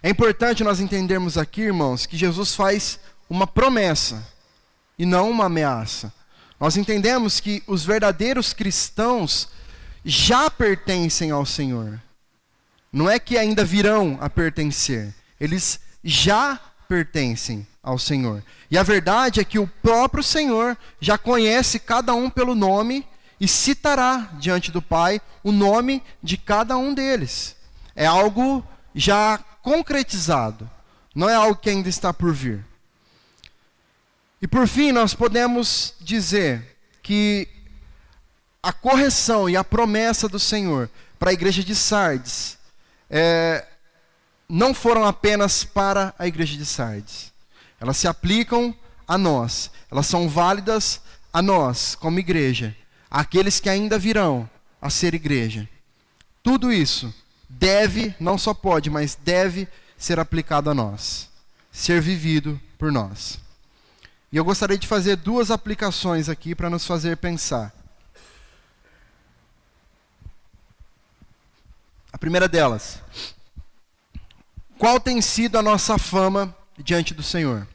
[SPEAKER 1] É importante nós entendermos aqui, irmãos, que Jesus faz uma promessa e não uma ameaça. Nós entendemos que os verdadeiros cristãos já pertencem ao Senhor. Não é que ainda virão a pertencer. Eles já pertencem ao Senhor. E a verdade é que o próprio Senhor já conhece cada um pelo nome e citará diante do Pai o nome de cada um deles. É algo já concretizado, não é algo que ainda está por vir. E por fim, nós podemos dizer que a correção e a promessa do Senhor para a igreja de Sardes não foram apenas para a igreja de Sardes. Elas se aplicam a nós. Elas são válidas a nós, como igreja. Àqueles que ainda virão a ser igreja. Tudo isso deve, não só pode, mas deve ser aplicado a nós. Ser vivido por nós. E eu gostaria de fazer 2 aplicações aqui para nos fazer pensar. A primeira delas: qual tem sido a nossa fama diante do Senhor?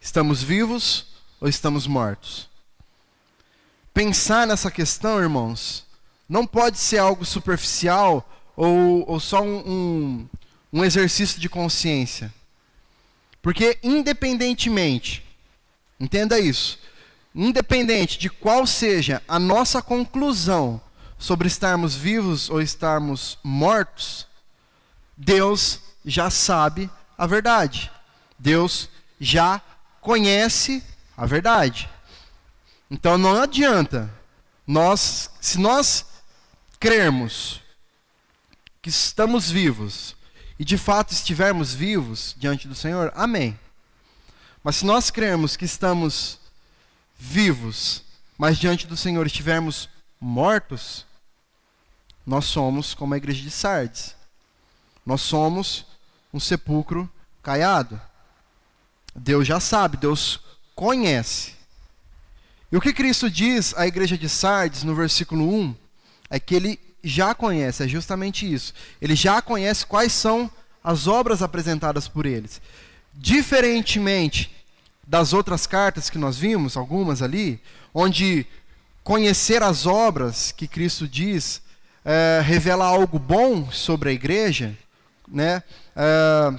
[SPEAKER 1] Estamos vivos ou estamos mortos? Pensar nessa questão, irmãos, não pode ser algo superficial ou só um exercício de consciência. Porque independentemente, entenda isso, independente de qual seja a nossa conclusão sobre estarmos vivos ou estarmos mortos, Deus já sabe a verdade. Deus já conhece a verdade. Então não adianta, se nós crermos que estamos vivos e de fato estivermos vivos diante do Senhor, amém. Mas se nós crermos que estamos vivos, mas diante do Senhor estivermos mortos, nós somos como a igreja de Sardes. Nós somos um sepulcro caiado. Deus já sabe, Deus conhece. E o que Cristo diz à igreja de Sardes, no versículo 1, é que Ele já conhece, é justamente isso. Ele já conhece quais são as obras apresentadas por eles. Diferentemente das outras cartas que nós vimos, algumas ali, onde conhecer as obras que Cristo diz revela algo bom sobre a igreja, né?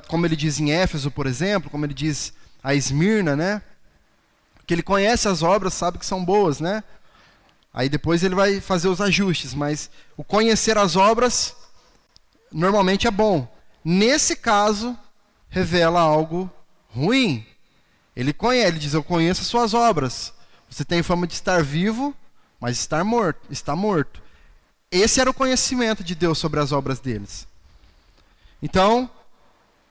[SPEAKER 1] Como ele diz em Éfeso, por exemplo, como ele diz a Esmirna, né? Que ele conhece as obras, sabe que são boas, né? Aí depois ele vai fazer os ajustes, mas o conhecer as obras normalmente é bom. Nesse caso, revela algo ruim. Ele diz: eu conheço as suas obras. Você tem fama de estar vivo, mas está morto. Esse era o conhecimento de Deus sobre as obras deles. Então,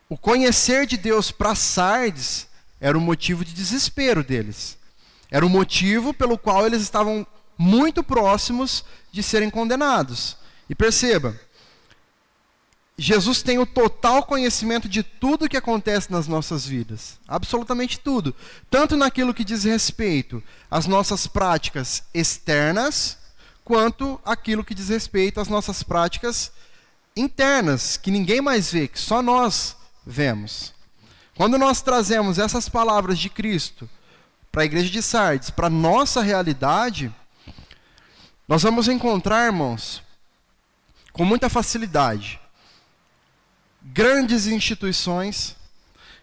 [SPEAKER 1] o conhecer de Deus para Sardes era o motivo de desespero deles. Era o motivo pelo qual eles estavam muito próximos de serem condenados. E perceba, Jesus tem o total conhecimento de tudo que acontece nas nossas vidas. Absolutamente tudo. Tanto naquilo que diz respeito às nossas práticas externas, quanto aquilo que diz respeito às nossas práticas internas, que ninguém mais vê, que só nós vemos. Quando nós trazemos essas palavras de Cristo para a igreja de Sardes, para a nossa realidade, nós vamos encontrar, irmãos, com muita facilidade, grandes instituições,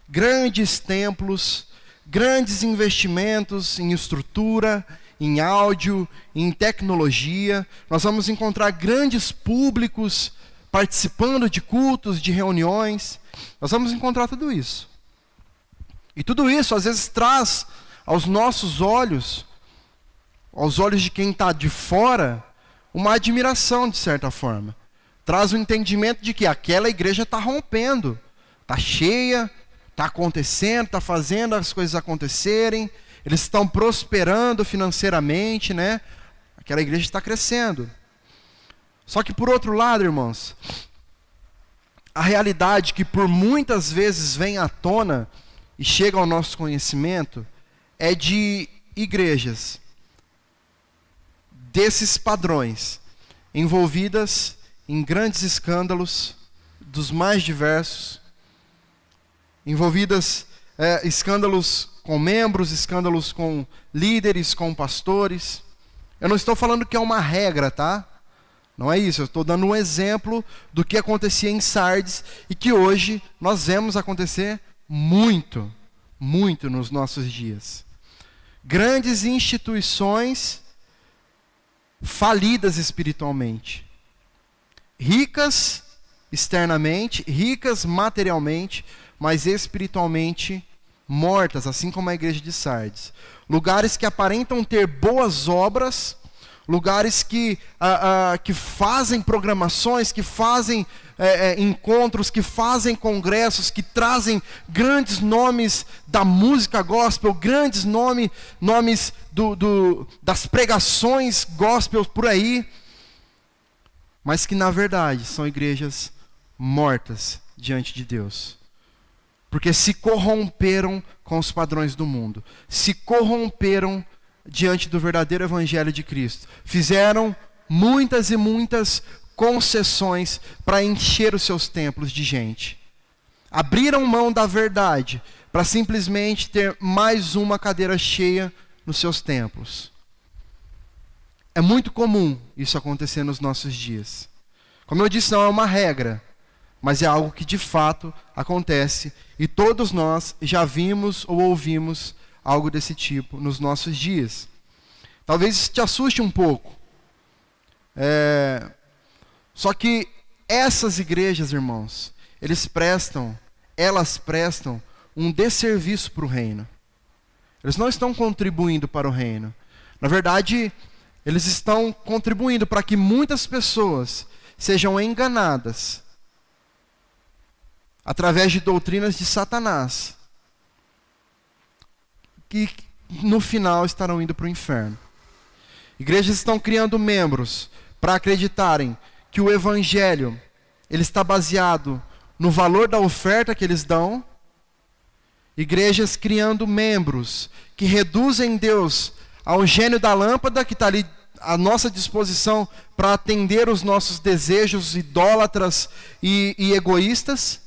[SPEAKER 1] grandes templos, grandes investimentos em estrutura, em áudio, em tecnologia. Nós vamos encontrar grandes públicos participando de cultos, de reuniões. Nós vamos encontrar tudo isso. E tudo isso, às vezes, traz aos nossos olhos, aos olhos de quem está de fora, uma admiração, de certa forma. Traz o entendimento de que aquela igreja está rompendo, está cheia, está acontecendo, está fazendo as coisas acontecerem, eles estão prosperando financeiramente, né? Aquela igreja está crescendo. Só que por outro lado, irmãos, a realidade que por muitas vezes vem à tona e chega ao nosso conhecimento é de igrejas desses padrões, envolvidas em grandes escândalos dos mais diversos, envolvidas escândalos com membros, escândalos com líderes, com pastores. Eu não estou falando que é uma regra, tá? Não é isso, eu estou dando um exemplo do que acontecia em Sardes e que hoje nós vemos acontecer muito, muito nos nossos dias. Grandes instituições falidas espiritualmente. Ricas externamente, ricas materialmente, mas espiritualmente mortas, assim como a igreja de Sardes. Lugares que aparentam ter boas obras, lugares que fazem programações, que fazem encontros, que fazem congressos, que trazem grandes nomes da música gospel, grandes nomes das pregações gospel por aí, mas que na verdade são igrejas mortas diante de Deus. Porque se corromperam com os padrões do mundo, se corromperam diante do verdadeiro evangelho de Cristo. Fizeram muitas e muitas concessões para encher os seus templos de gente. Abriram mão da verdade para simplesmente ter mais uma cadeira cheia nos seus templos. É muito comum isso acontecer nos nossos dias. Como eu disse, não é uma regra, mas é algo que de fato acontece e todos nós já vimos ou ouvimos algo desse tipo nos nossos dias. Talvez isso te assuste um pouco. Só que essas igrejas, irmãos, elas prestam um desserviço para o reino. Eles não estão contribuindo para o reino. Na verdade, eles estão contribuindo para que muitas pessoas sejam enganadas através de doutrinas de Satanás, que no final estarão indo para o inferno. Igrejas estão criando membros para acreditarem que o evangelho ele está baseado no valor da oferta que eles dão. Igrejas criando membros que reduzem Deus ao gênio da lâmpada que está ali à nossa disposição para atender os nossos desejos idólatras e egoístas.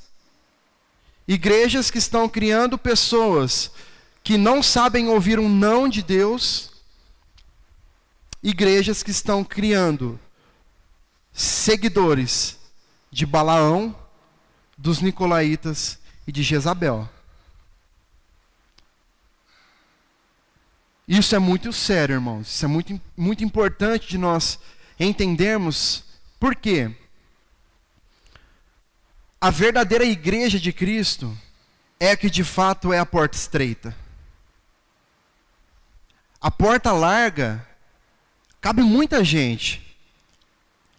[SPEAKER 1] Igrejas que estão criando pessoas que não sabem ouvir um não de Deus. Igrejas que estão criando seguidores de Balaão, dos Nicolaítas e de Jezabel. Isso é muito sério, irmãos. Isso é muito, muito importante de nós entendermos. Por quê? A verdadeira igreja de Cristo é a que de fato é a porta estreita. A porta larga cabe muita gente.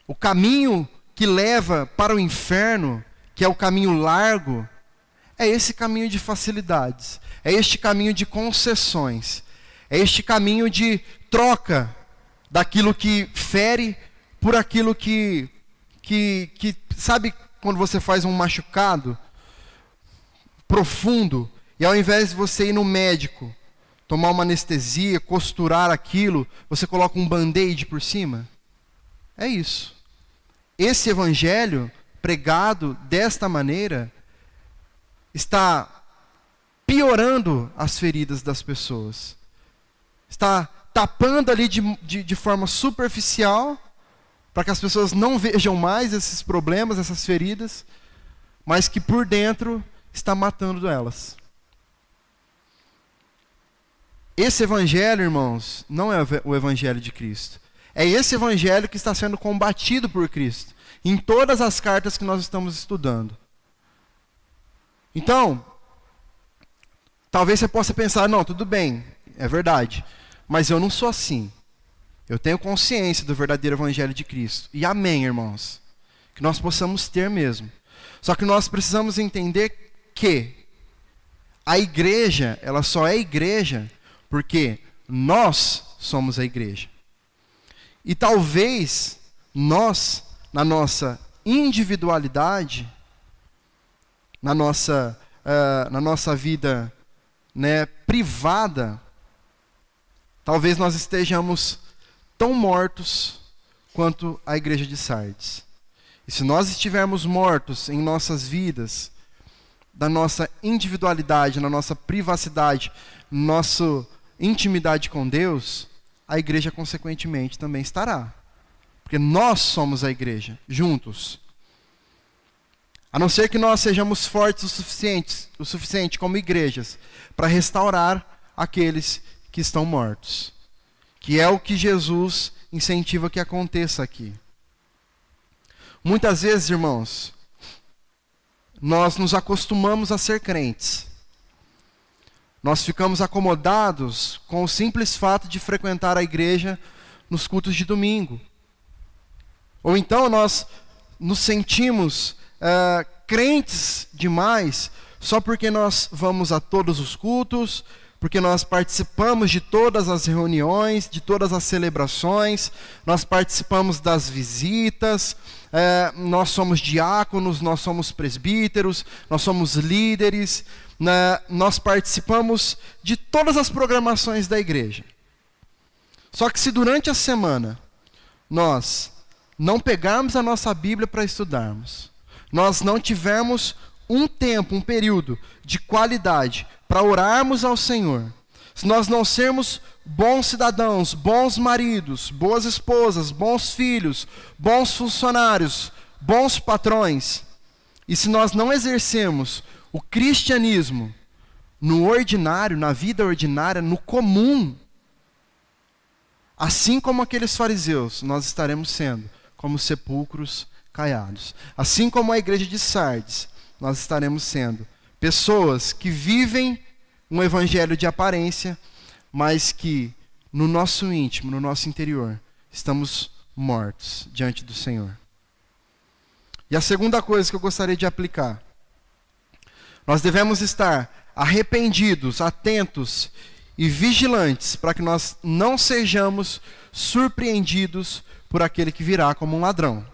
[SPEAKER 1] O caminho que leva para o inferno, que é o caminho largo, é esse caminho de facilidades. É este caminho de concessões. É este caminho de troca daquilo que fere por aquilo que sabe quando você faz um machucado profundo e ao invés de você ir no médico, tomar uma anestesia, costurar aquilo, você coloca um band-aid por cima? É isso. Esse evangelho pregado desta maneira está piorando as feridas das pessoas. Está tapando ali de forma superficial, para que as pessoas não vejam mais esses problemas, essas feridas, mas que por dentro está matando elas. Esse evangelho, irmãos, não é o evangelho de Cristo. É esse evangelho que está sendo combatido por Cristo, em todas as cartas que nós estamos estudando. Então, talvez você possa pensar, não, tudo bem, é verdade, mas eu não sou assim. Eu tenho consciência do verdadeiro evangelho de Cristo. E amém, irmãos. Que nós possamos ter mesmo. Só que nós precisamos entender que a igreja, ela só é igreja porque nós somos a igreja. E talvez nós, na nossa individualidade, na nossa vida, né, privada, talvez nós estejamos tão mortos quanto a igreja de Sardes. E se nós estivermos mortos em nossas vidas, da nossa individualidade, na nossa privacidade, nossa intimidade com Deus, a igreja consequentemente também estará. Porque nós somos a igreja, juntos. A não ser que nós sejamos fortes o suficiente como igrejas para restaurar aqueles que estão mortos. Que é o que Jesus incentiva que aconteça aqui. Muitas vezes, irmãos, nós nos acostumamos a ser crentes. Nós ficamos acomodados com o simples fato de frequentar a igreja nos cultos de domingo. Ou então nós nos sentimos crentes demais só porque nós vamos a todos os cultos, porque nós participamos de todas as reuniões, de todas as celebrações, nós participamos das visitas, nós somos diáconos, nós somos presbíteros, nós somos líderes, nós participamos de todas as programações da igreja. Só que se durante a semana nós não pegarmos a nossa Bíblia para estudarmos, nós não tivermos um tempo, um período de qualidade para orarmos ao Senhor, se nós não sermos bons cidadãos, bons maridos, boas esposas, bons filhos, bons funcionários, bons patrões, e se nós não exercermos o cristianismo no ordinário, na vida ordinária, no comum, assim como aqueles fariseus, nós estaremos sendo como sepulcros caiados. Assim como a igreja de Sardes, nós estaremos sendo pessoas que vivem um evangelho de aparência, mas que no nosso íntimo, no nosso interior, estamos mortos diante do Senhor. E a segunda coisa que eu gostaria de aplicar: nós devemos estar arrependidos, atentos e vigilantes para que nós não sejamos surpreendidos por aquele que virá como um ladrão.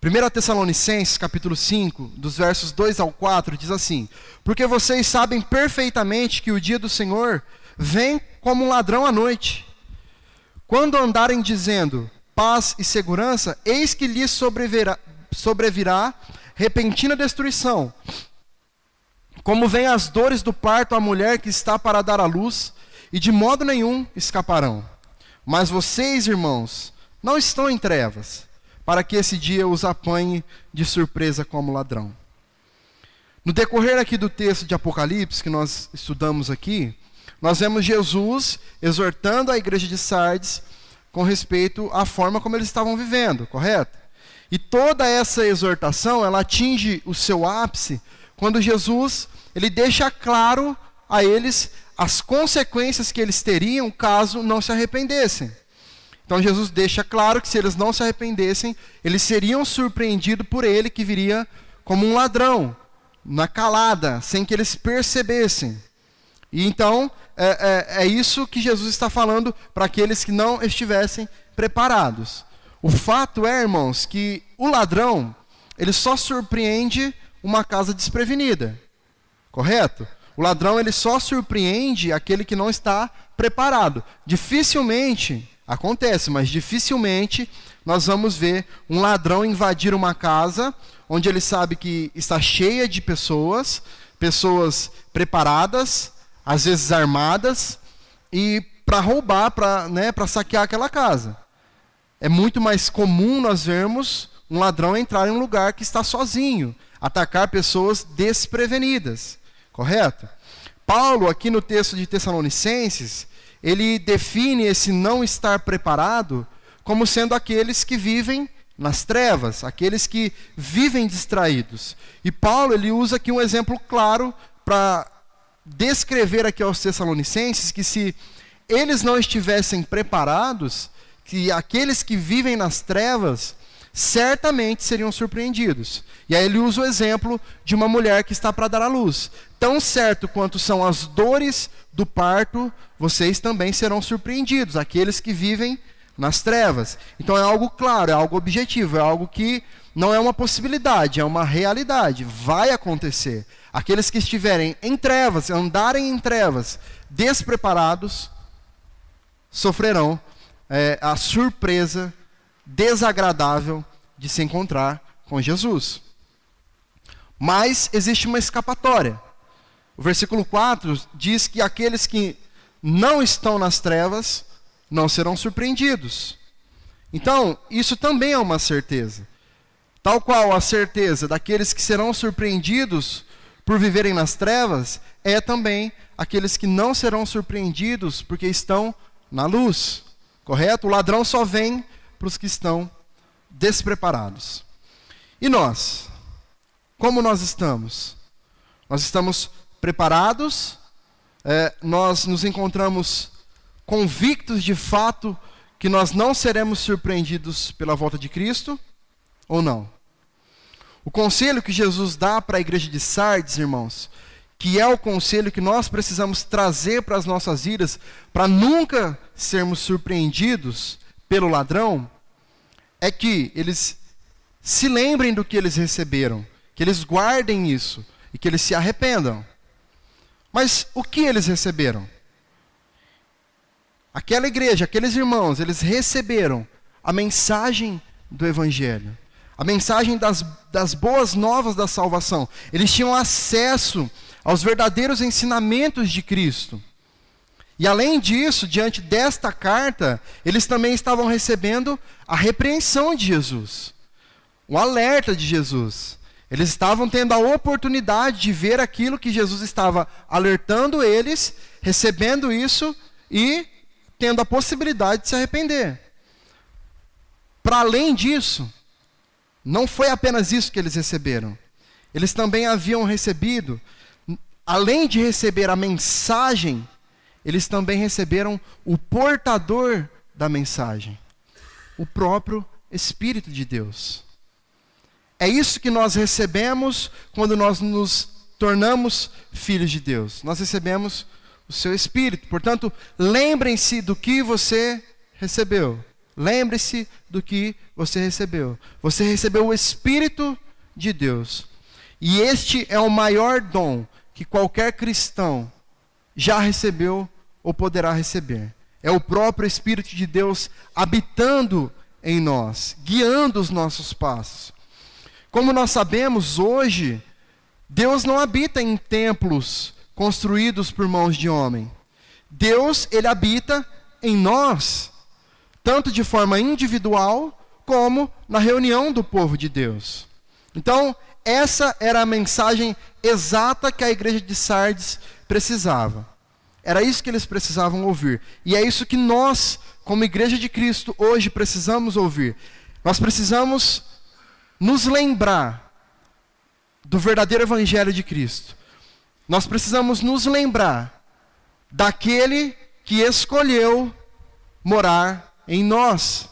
[SPEAKER 1] 1 Tessalonicenses, capítulo 5, dos versos 2 ao 4, diz assim: porque vocês sabem perfeitamente que o dia do Senhor vem como um ladrão à noite. Quando andarem dizendo paz e segurança, eis que lhes sobrevirá repentina destruição. Como vêm as dores do parto à mulher que está para dar à luz, e de modo nenhum escaparão. Mas vocês, irmãos, não estão em trevas, para que esse dia os apanhe de surpresa como ladrão. No decorrer aqui do texto de Apocalipse, que nós estudamos aqui, nós vemos Jesus exortando a igreja de Sardes com respeito à forma como eles estavam vivendo, correto? E toda essa exortação, ela atinge o seu ápice quando Jesus, ele deixa claro a eles as consequências que eles teriam caso não se arrependessem. Então Jesus deixa claro que se eles não se arrependessem, eles seriam surpreendidos por ele que viria como um ladrão, na calada, sem que eles percebessem. E então, é isso que Jesus está falando para aqueles que não estivessem preparados. O fato é, irmãos, que o ladrão, ele só surpreende uma casa desprevenida, correto? O ladrão, ele só surpreende aquele que não está preparado. Dificilmente, acontece, mas dificilmente nós vamos ver um ladrão invadir uma casa onde ele sabe que está cheia de pessoas preparadas, às vezes armadas, e para roubar, para saquear aquela casa. É muito mais comum nós vermos um ladrão entrar em um lugar que está sozinho, atacar pessoas desprevenidas, correto? Paulo, aqui no texto de Tessalonicenses, ele define esse não estar preparado como sendo aqueles que vivem nas trevas, aqueles que vivem distraídos. E Paulo, ele usa aqui um exemplo claro para descrever aqui aos Tessalonicenses que se eles não estivessem preparados, que aqueles que vivem nas trevas certamente seriam surpreendidos. E aí ele usa o exemplo de uma mulher que está para dar à luz. Tão certo quanto são as dores do parto, vocês também serão surpreendidos, aqueles que vivem nas trevas. Então é algo claro, é algo objetivo, é algo que não é uma possibilidade, é uma realidade, vai acontecer. Aqueles que estiverem em trevas, andarem em trevas, despreparados, sofrerão a surpresa desagradável de se encontrar com Jesus. Mas existe uma escapatória. O versículo 4 diz que aqueles que não estão nas trevas não serão surpreendidos. Então, isso também é uma certeza. tal qual a certeza daqueles que serão surpreendidos por viverem nas trevas, é também aqueles que não serão surpreendidos porque estão na luz. Correto? O ladrão só vem para os que estão despreparados. E nós? Como nós estamos? Nós estamos preparados? Nós nos encontramos convictos de fato que nós não seremos surpreendidos pela volta de Cristo? Ou não? O conselho que Jesus dá para a igreja de Sardes, irmãos, que é o conselho que nós precisamos trazer para as nossas vidas, para nunca sermos surpreendidos pelo ladrão, é que eles se lembrem do que eles receberam, que eles guardem isso e que eles se arrependam. Mas o que eles receberam? Aquela igreja, aqueles irmãos, eles receberam a mensagem do Evangelho, a mensagem das boas novas da salvação. Eles tinham acesso aos verdadeiros ensinamentos de Cristo. E além disso, diante desta carta, eles também estavam recebendo a repreensão de Jesus, o alerta de Jesus. Eles estavam tendo a oportunidade de ver aquilo que Jesus estava alertando eles, recebendo isso e tendo a possibilidade de se arrepender. Para além disso, não foi apenas isso que eles receberam. Eles também haviam recebido, além de receber a mensagem, eles também receberam o portador da mensagem, o próprio Espírito de Deus. É isso que nós recebemos quando nós nos tornamos filhos de Deus. Nós recebemos o seu Espírito. Portanto, lembrem-se do que você recebeu. Lembre-se do que você recebeu. Você recebeu o Espírito de Deus. E este é o maior dom que qualquer cristão já recebeu ou poderá receber. É o próprio Espírito de Deus habitando em nós, guiando os nossos passos. Como nós sabemos, hoje, Deus não habita em templos construídos por mãos de homem. Deus, ele habita em nós, tanto de forma individual, como na reunião do povo de Deus. Então, essa era a mensagem exata que a igreja de Sardes precisava. Era isso que eles precisavam ouvir. E é isso que nós, como igreja de Cristo, hoje precisamos ouvir. Nós precisamos nos lembrar do verdadeiro evangelho de Cristo. Nós precisamos nos lembrar daquele que escolheu morar em nós.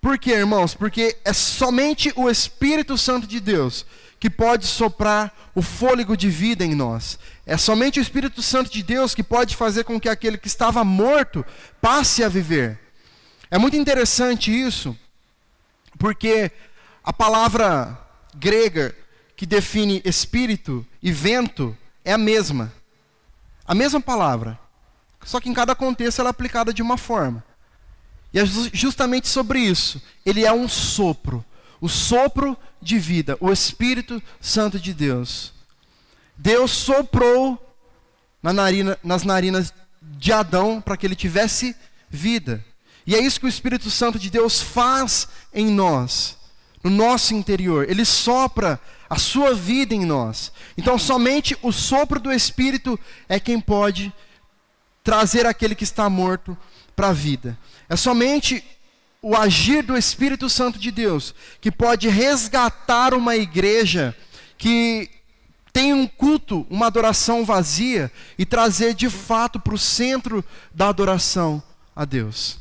[SPEAKER 1] Por quê, irmãos? Porque é somente o Espírito Santo de Deus que pode soprar o fôlego de vida em nós. É somente o Espírito Santo de Deus que pode fazer com que aquele que estava morto passe a viver. É muito interessante isso, porque a palavra grega que define espírito e vento é a mesma palavra. Só que em cada contexto ela é aplicada de uma forma. E é justamente sobre isso. Ele é um sopro. O sopro de vida. O Espírito Santo de Deus. Deus soprou nas narinas de Adão para que ele tivesse vida. E é isso que o Espírito Santo de Deus faz em nós. No nosso interior. Ele sopra a sua vida em nós. Então somente o sopro do Espírito é quem pode trazer aquele que está morto para a vida. É somente o agir do Espírito Santo de Deus que pode resgatar uma igreja que tem um culto, uma adoração vazia e trazer de fato para o centro da adoração a Deus.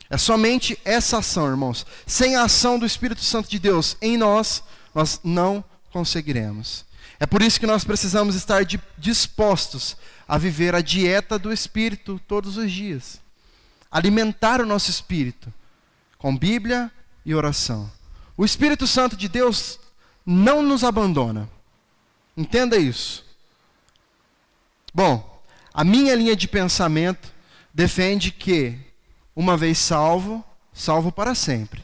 [SPEAKER 1] É somente essa ação, irmãos. Sem a ação do Espírito Santo de Deus em nós, nós não conseguiremos. É por isso que nós precisamos estar dispostos a viver a dieta do Espírito todos os dias. Alimentar o nosso espírito com Bíblia e oração. O Espírito Santo de Deus não nos abandona. Entenda isso. Bom, a minha linha de pensamento defende que uma vez salvo, salvo para sempre.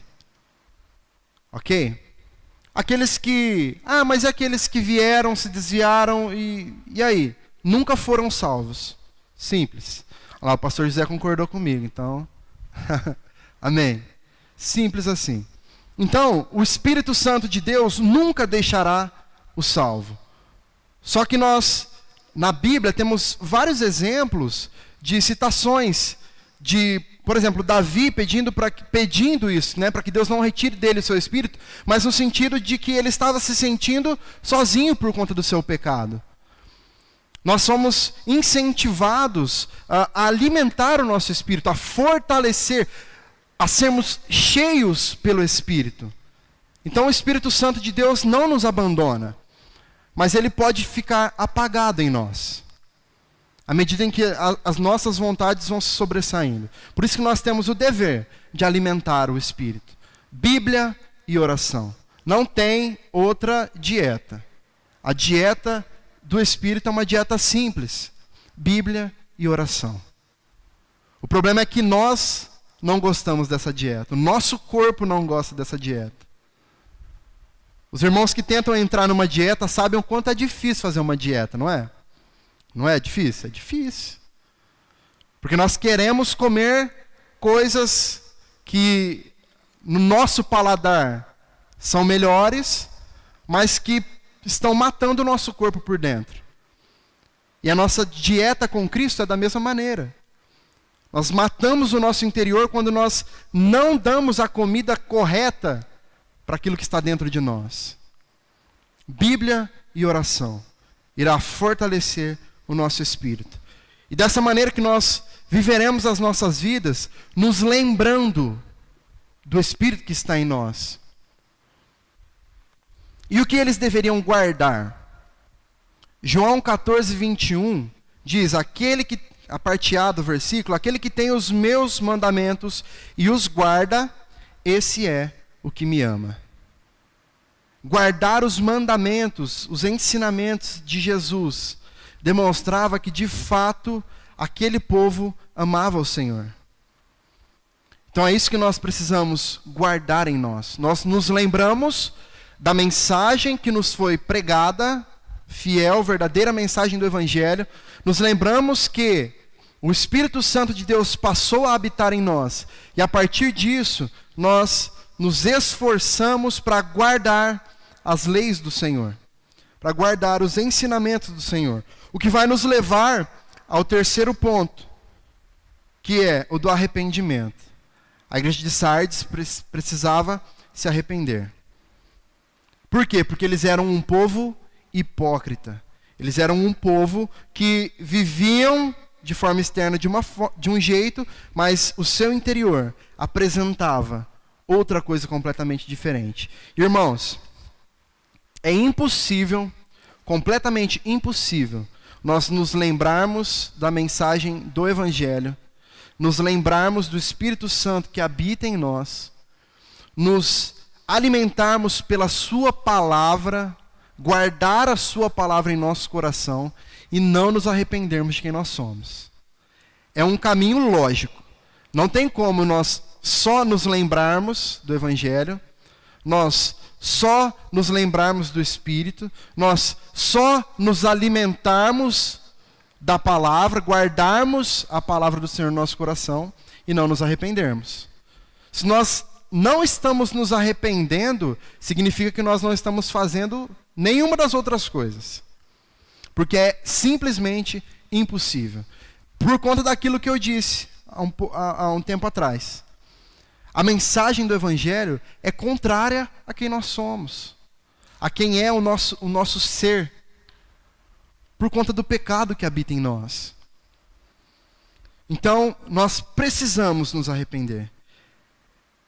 [SPEAKER 1] Ok? Aqueles que... mas aqueles que vieram, se desviaram e aí? Nunca foram salvos. Simples. Lá, o pastor José concordou comigo, então... Amém. Simples assim. Então, o Espírito Santo de Deus nunca deixará o salvo. Só que nós, na Bíblia, temos vários exemplos de citações de, por exemplo, Davi pedindo isso, né, para que Deus não retire dele o seu espírito, mas no sentido de que ele estava se sentindo sozinho por conta do seu pecado. Nós somos incentivados a alimentar o nosso espírito, a fortalecer, a sermos cheios pelo Espírito. Então o Espírito Santo de Deus não nos abandona, mas ele pode ficar apagado em nós, à medida em que as nossas vontades vão se sobressaindo. Por isso que nós temos o dever de alimentar o Espírito. Bíblia e oração. Não tem outra dieta. A dieta do Espírito é uma dieta simples. Bíblia e oração. O problema é que nós não gostamos dessa dieta. O nosso corpo não gosta dessa dieta. Os irmãos que tentam entrar numa dieta sabem o quanto é difícil fazer uma dieta, não é? Não é difícil? É difícil. Porque nós queremos comer coisas que no nosso paladar são melhores, mas que estão matando o nosso corpo por dentro. E a nossa dieta com Cristo é da mesma maneira. Nós matamos o nosso interior quando nós não damos a comida correta para aquilo que está dentro de nós. Bíblia e oração irá fortalecer o nosso espírito. E dessa maneira que nós viveremos as nossas vidas, nos lembrando do Espírito que está em nós. E o que eles deveriam guardar? João 14, 21 diz, a parte A do versículo, aquele que tem os meus mandamentos e os guarda, esse é o que me ama. Guardar os mandamentos, os ensinamentos de Jesus, demonstrava que de fato aquele povo amava o Senhor. Então é isso que nós precisamos guardar em nós. Nós nos lembramos da mensagem que nos foi pregada, fiel, verdadeira mensagem do Evangelho. Nos lembramos que o Espírito Santo de Deus passou a habitar em nós. E a partir disso, nós nos esforçamos para guardar as leis do Senhor, para guardar os ensinamentos do Senhor. O que vai nos levar ao terceiro ponto, que é o do arrependimento. A igreja de Sardes precisava se arrepender. Por quê? Porque eles eram um povo hipócrita. Eles eram um povo que viviam de forma externa de um jeito, mas o seu interior apresentava outra coisa completamente diferente. Irmãos, é impossível, completamente impossível, nós nos lembrarmos da mensagem do Evangelho, nos lembrarmos do Espírito Santo que habita em nós, nos alimentarmos pela sua palavra, guardar a sua palavra em nosso coração e não nos arrependermos de quem nós somos. É um caminho lógico. Não tem como nós só nos lembrarmos do Evangelho, nós só nos lembrarmos do Espírito, nós só nos alimentarmos da palavra, guardarmos a palavra do Senhor no nosso coração e não nos arrependermos. Se nós não estamos nos arrependendo, significa que nós não estamos fazendo nenhuma das outras coisas. Porque é simplesmente impossível. Por conta daquilo que eu disse há um tempo atrás. A mensagem do Evangelho é contrária a quem nós somos, a quem é o nosso ser, por conta do pecado que habita em nós. Então, nós precisamos nos arrepender.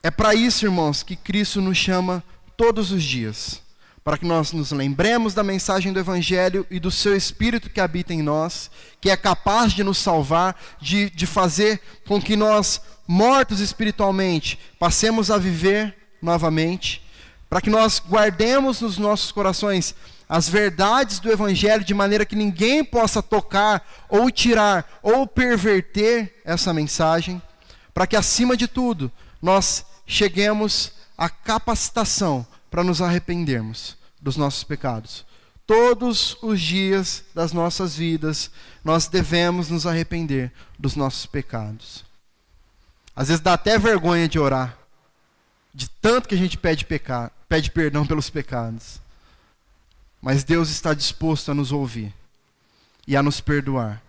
[SPEAKER 1] É para isso, irmãos, que Cristo nos chama todos os dias, para que nós nos lembremos da mensagem do Evangelho e do seu Espírito que habita em nós, que é capaz de nos salvar, de fazer com que nós, mortos espiritualmente, passemos a viver novamente, para que nós guardemos nos nossos corações as verdades do Evangelho, de maneira que ninguém possa tocar, ou tirar, ou perverter essa mensagem, para que, acima de tudo, nós cheguemos à capacitação para nos arrependermos dos nossos pecados. Todos os dias das nossas vidas, nós devemos nos arrepender dos nossos pecados. Às vezes dá até vergonha de orar, de tanto que a gente pede perdão pelos pecados. Mas Deus está disposto a nos ouvir e a nos perdoar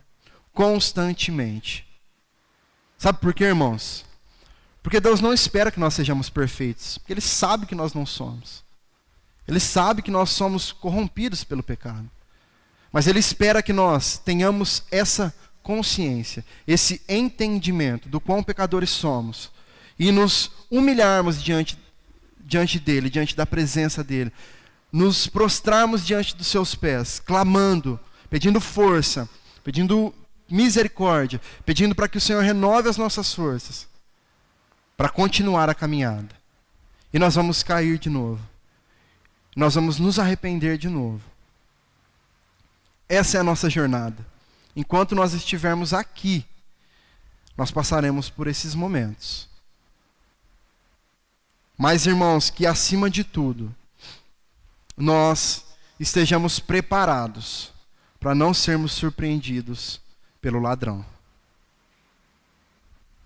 [SPEAKER 1] constantemente. Sabe por quê, irmãos? Porque Deus não espera que nós sejamos perfeitos, porque Ele sabe que nós não somos. Ele sabe que nós somos corrompidos pelo pecado. Mas Ele espera que nós tenhamos essa consciência, esse entendimento do quão pecadores somos e nos humilharmos diante dEle, diante da presença dEle, nos prostrarmos diante dos seus pés, clamando, pedindo força, pedindo misericórdia, pedindo para que o Senhor renove as nossas forças, para continuar a caminhada. E nós vamos cair de novo. Nós vamos nos arrepender de novo. Essa é a nossa jornada. Enquanto nós estivermos aqui, nós passaremos por esses momentos. Mas, irmãos, que acima de tudo, nós estejamos preparados para não sermos surpreendidos pelo ladrão.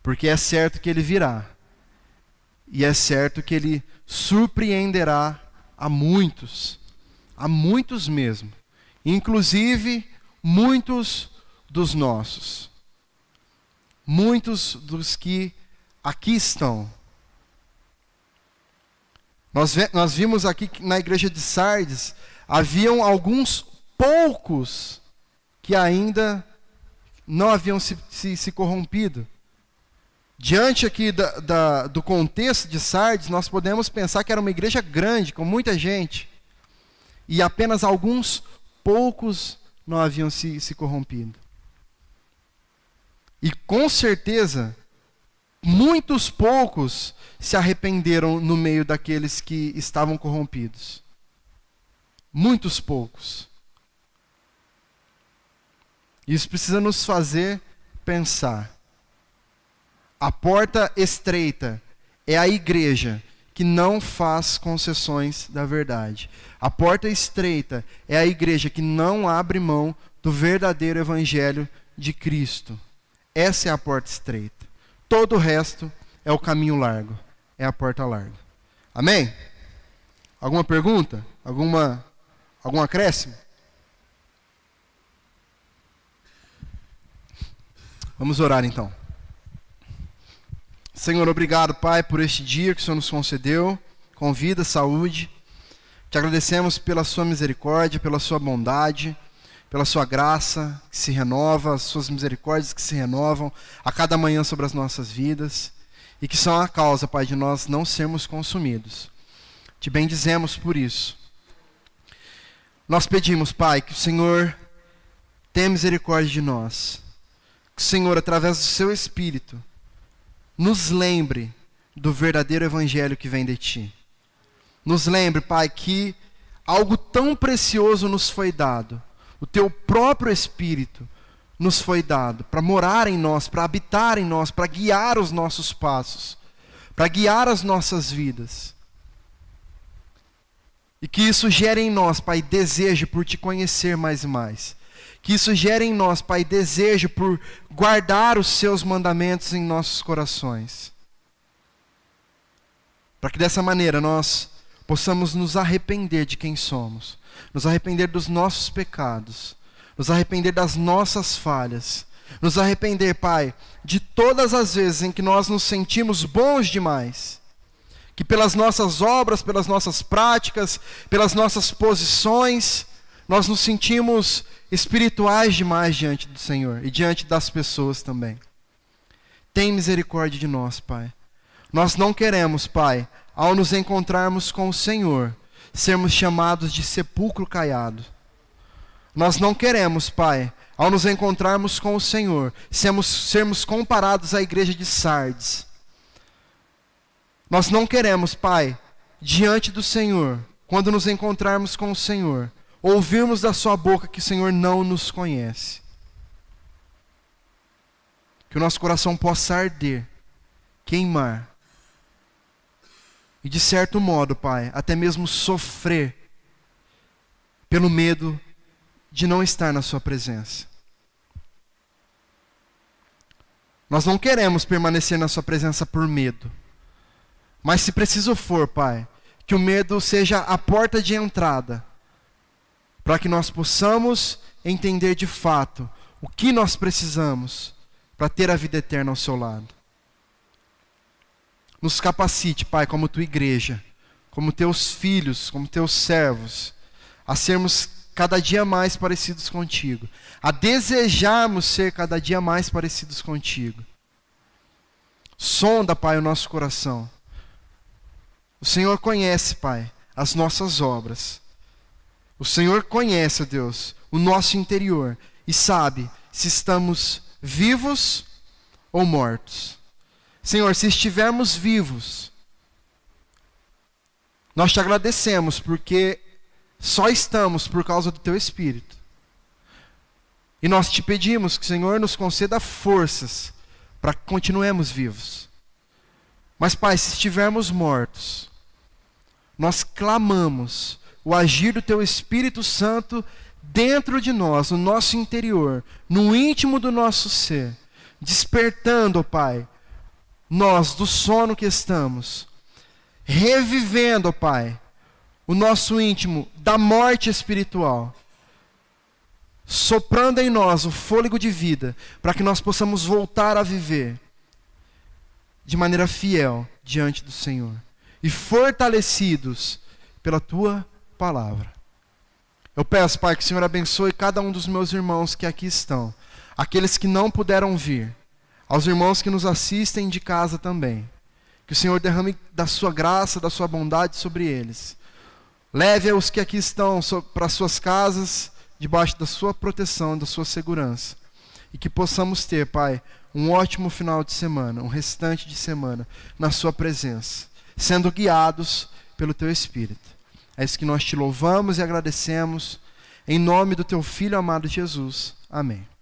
[SPEAKER 1] Porque é certo que ele virá. E é certo que ele surpreenderá a muitos mesmo. Inclusive, muitos dos nossos. Muitos dos que aqui estão. Nós vimos aqui que na igreja de Sardes, haviam alguns poucos que ainda não haviam se corrompido. Diante aqui do contexto de Sardes, nós podemos pensar que era uma igreja grande, com muita gente, e apenas alguns poucos não haviam se corrompido. E com certeza, muitos poucos se arrependeram no meio daqueles que estavam corrompidos. Muitos poucos. Isso precisa nos fazer pensar. A porta estreita é a igreja que não faz concessões da verdade. A porta estreita é a igreja que não abre mão do verdadeiro evangelho de Cristo. Essa é a porta estreita. Todo o resto é o caminho largo, é a porta larga. Amém? Alguma pergunta? Algum acréscimo? Vamos orar então. Senhor, obrigado, Pai, por este dia que o Senhor nos concedeu, com vida, saúde. Te agradecemos pela sua misericórdia, pela sua bondade, pela sua graça que se renova, as suas misericórdias que se renovam a cada manhã sobre as nossas vidas e que são a causa, Pai, de nós não sermos consumidos. Te bendizemos por isso. Nós pedimos, Pai, que o Senhor tenha misericórdia de nós. Que o Senhor, através do seu Espírito, nos lembre do verdadeiro evangelho que vem de Ti. Nos lembre, Pai, que algo tão precioso nos foi dado. O Teu próprio Espírito nos foi dado para morar em nós, para habitar em nós, para guiar os nossos passos, para guiar as nossas vidas. E que isso gere em nós, Pai, desejo por Te conhecer mais e mais. Que isso gere em nós, Pai, desejo por guardar os Seus mandamentos em nossos corações. Para que dessa maneira nós possamos nos arrepender de quem somos, nos arrepender dos nossos pecados, nos arrepender das nossas falhas, nos arrepender, Pai, de todas as vezes em que nós nos sentimos bons demais, que pelas nossas obras, pelas nossas práticas, pelas nossas posições, nós nos sentimos espirituais demais diante do Senhor e diante das pessoas também. Tem misericórdia de nós, Pai. Nós não queremos, Pai, ao nos encontrarmos com o Senhor, sermos chamados de sepulcro caiado. Nós não queremos, Pai, ao nos encontrarmos com o Senhor, sermos comparados à igreja de Sardes. Nós não queremos, Pai, diante do Senhor, quando nos encontrarmos com o Senhor, ouvirmos da sua boca que o Senhor não nos conhece. Que o nosso coração possa arder, queimar. E de certo modo, Pai, até mesmo sofrer pelo medo de não estar na sua presença. Nós não queremos permanecer na sua presença por medo. Mas se preciso for, Pai, que o medo seja a porta de entrada, para que nós possamos entender de fato o que nós precisamos para ter a vida eterna ao seu lado. Nos capacite, Pai, como tua igreja, como teus filhos, como teus servos, a sermos cada dia mais parecidos contigo, a desejarmos ser cada dia mais parecidos contigo. Sonda, Pai, o nosso coração. O Senhor conhece, Pai, as nossas obras. O Senhor conhece, Deus, o nosso interior e sabe se estamos vivos ou mortos. Senhor, se estivermos vivos, nós te agradecemos porque só estamos por causa do Teu Espírito. E nós te pedimos que o Senhor nos conceda forças para que continuemos vivos. Mas, Pai, se estivermos mortos, nós clamamos o agir do Teu Espírito Santo dentro de nós, no nosso interior, no íntimo do nosso ser, despertando, ó Pai, nós do sono que estamos, revivendo, ó Pai, o nosso íntimo da morte espiritual, soprando em nós o fôlego de vida, para que nós possamos voltar a viver de maneira fiel diante do Senhor e fortalecidos pela Tua palavra. Eu peço, Pai, que o Senhor abençoe cada um dos meus irmãos que aqui estão, aqueles que não puderam vir, aos irmãos que nos assistem de casa também. Que o Senhor derrame da sua graça, da sua bondade sobre eles. Leve os que aqui estão para suas casas, debaixo da sua proteção, da sua segurança. E que possamos ter, Pai, um ótimo final de semana, um restante de semana, na sua presença, sendo guiados pelo Teu Espírito. É isso que nós te louvamos e agradecemos, em nome do Teu Filho amado Jesus. Amém.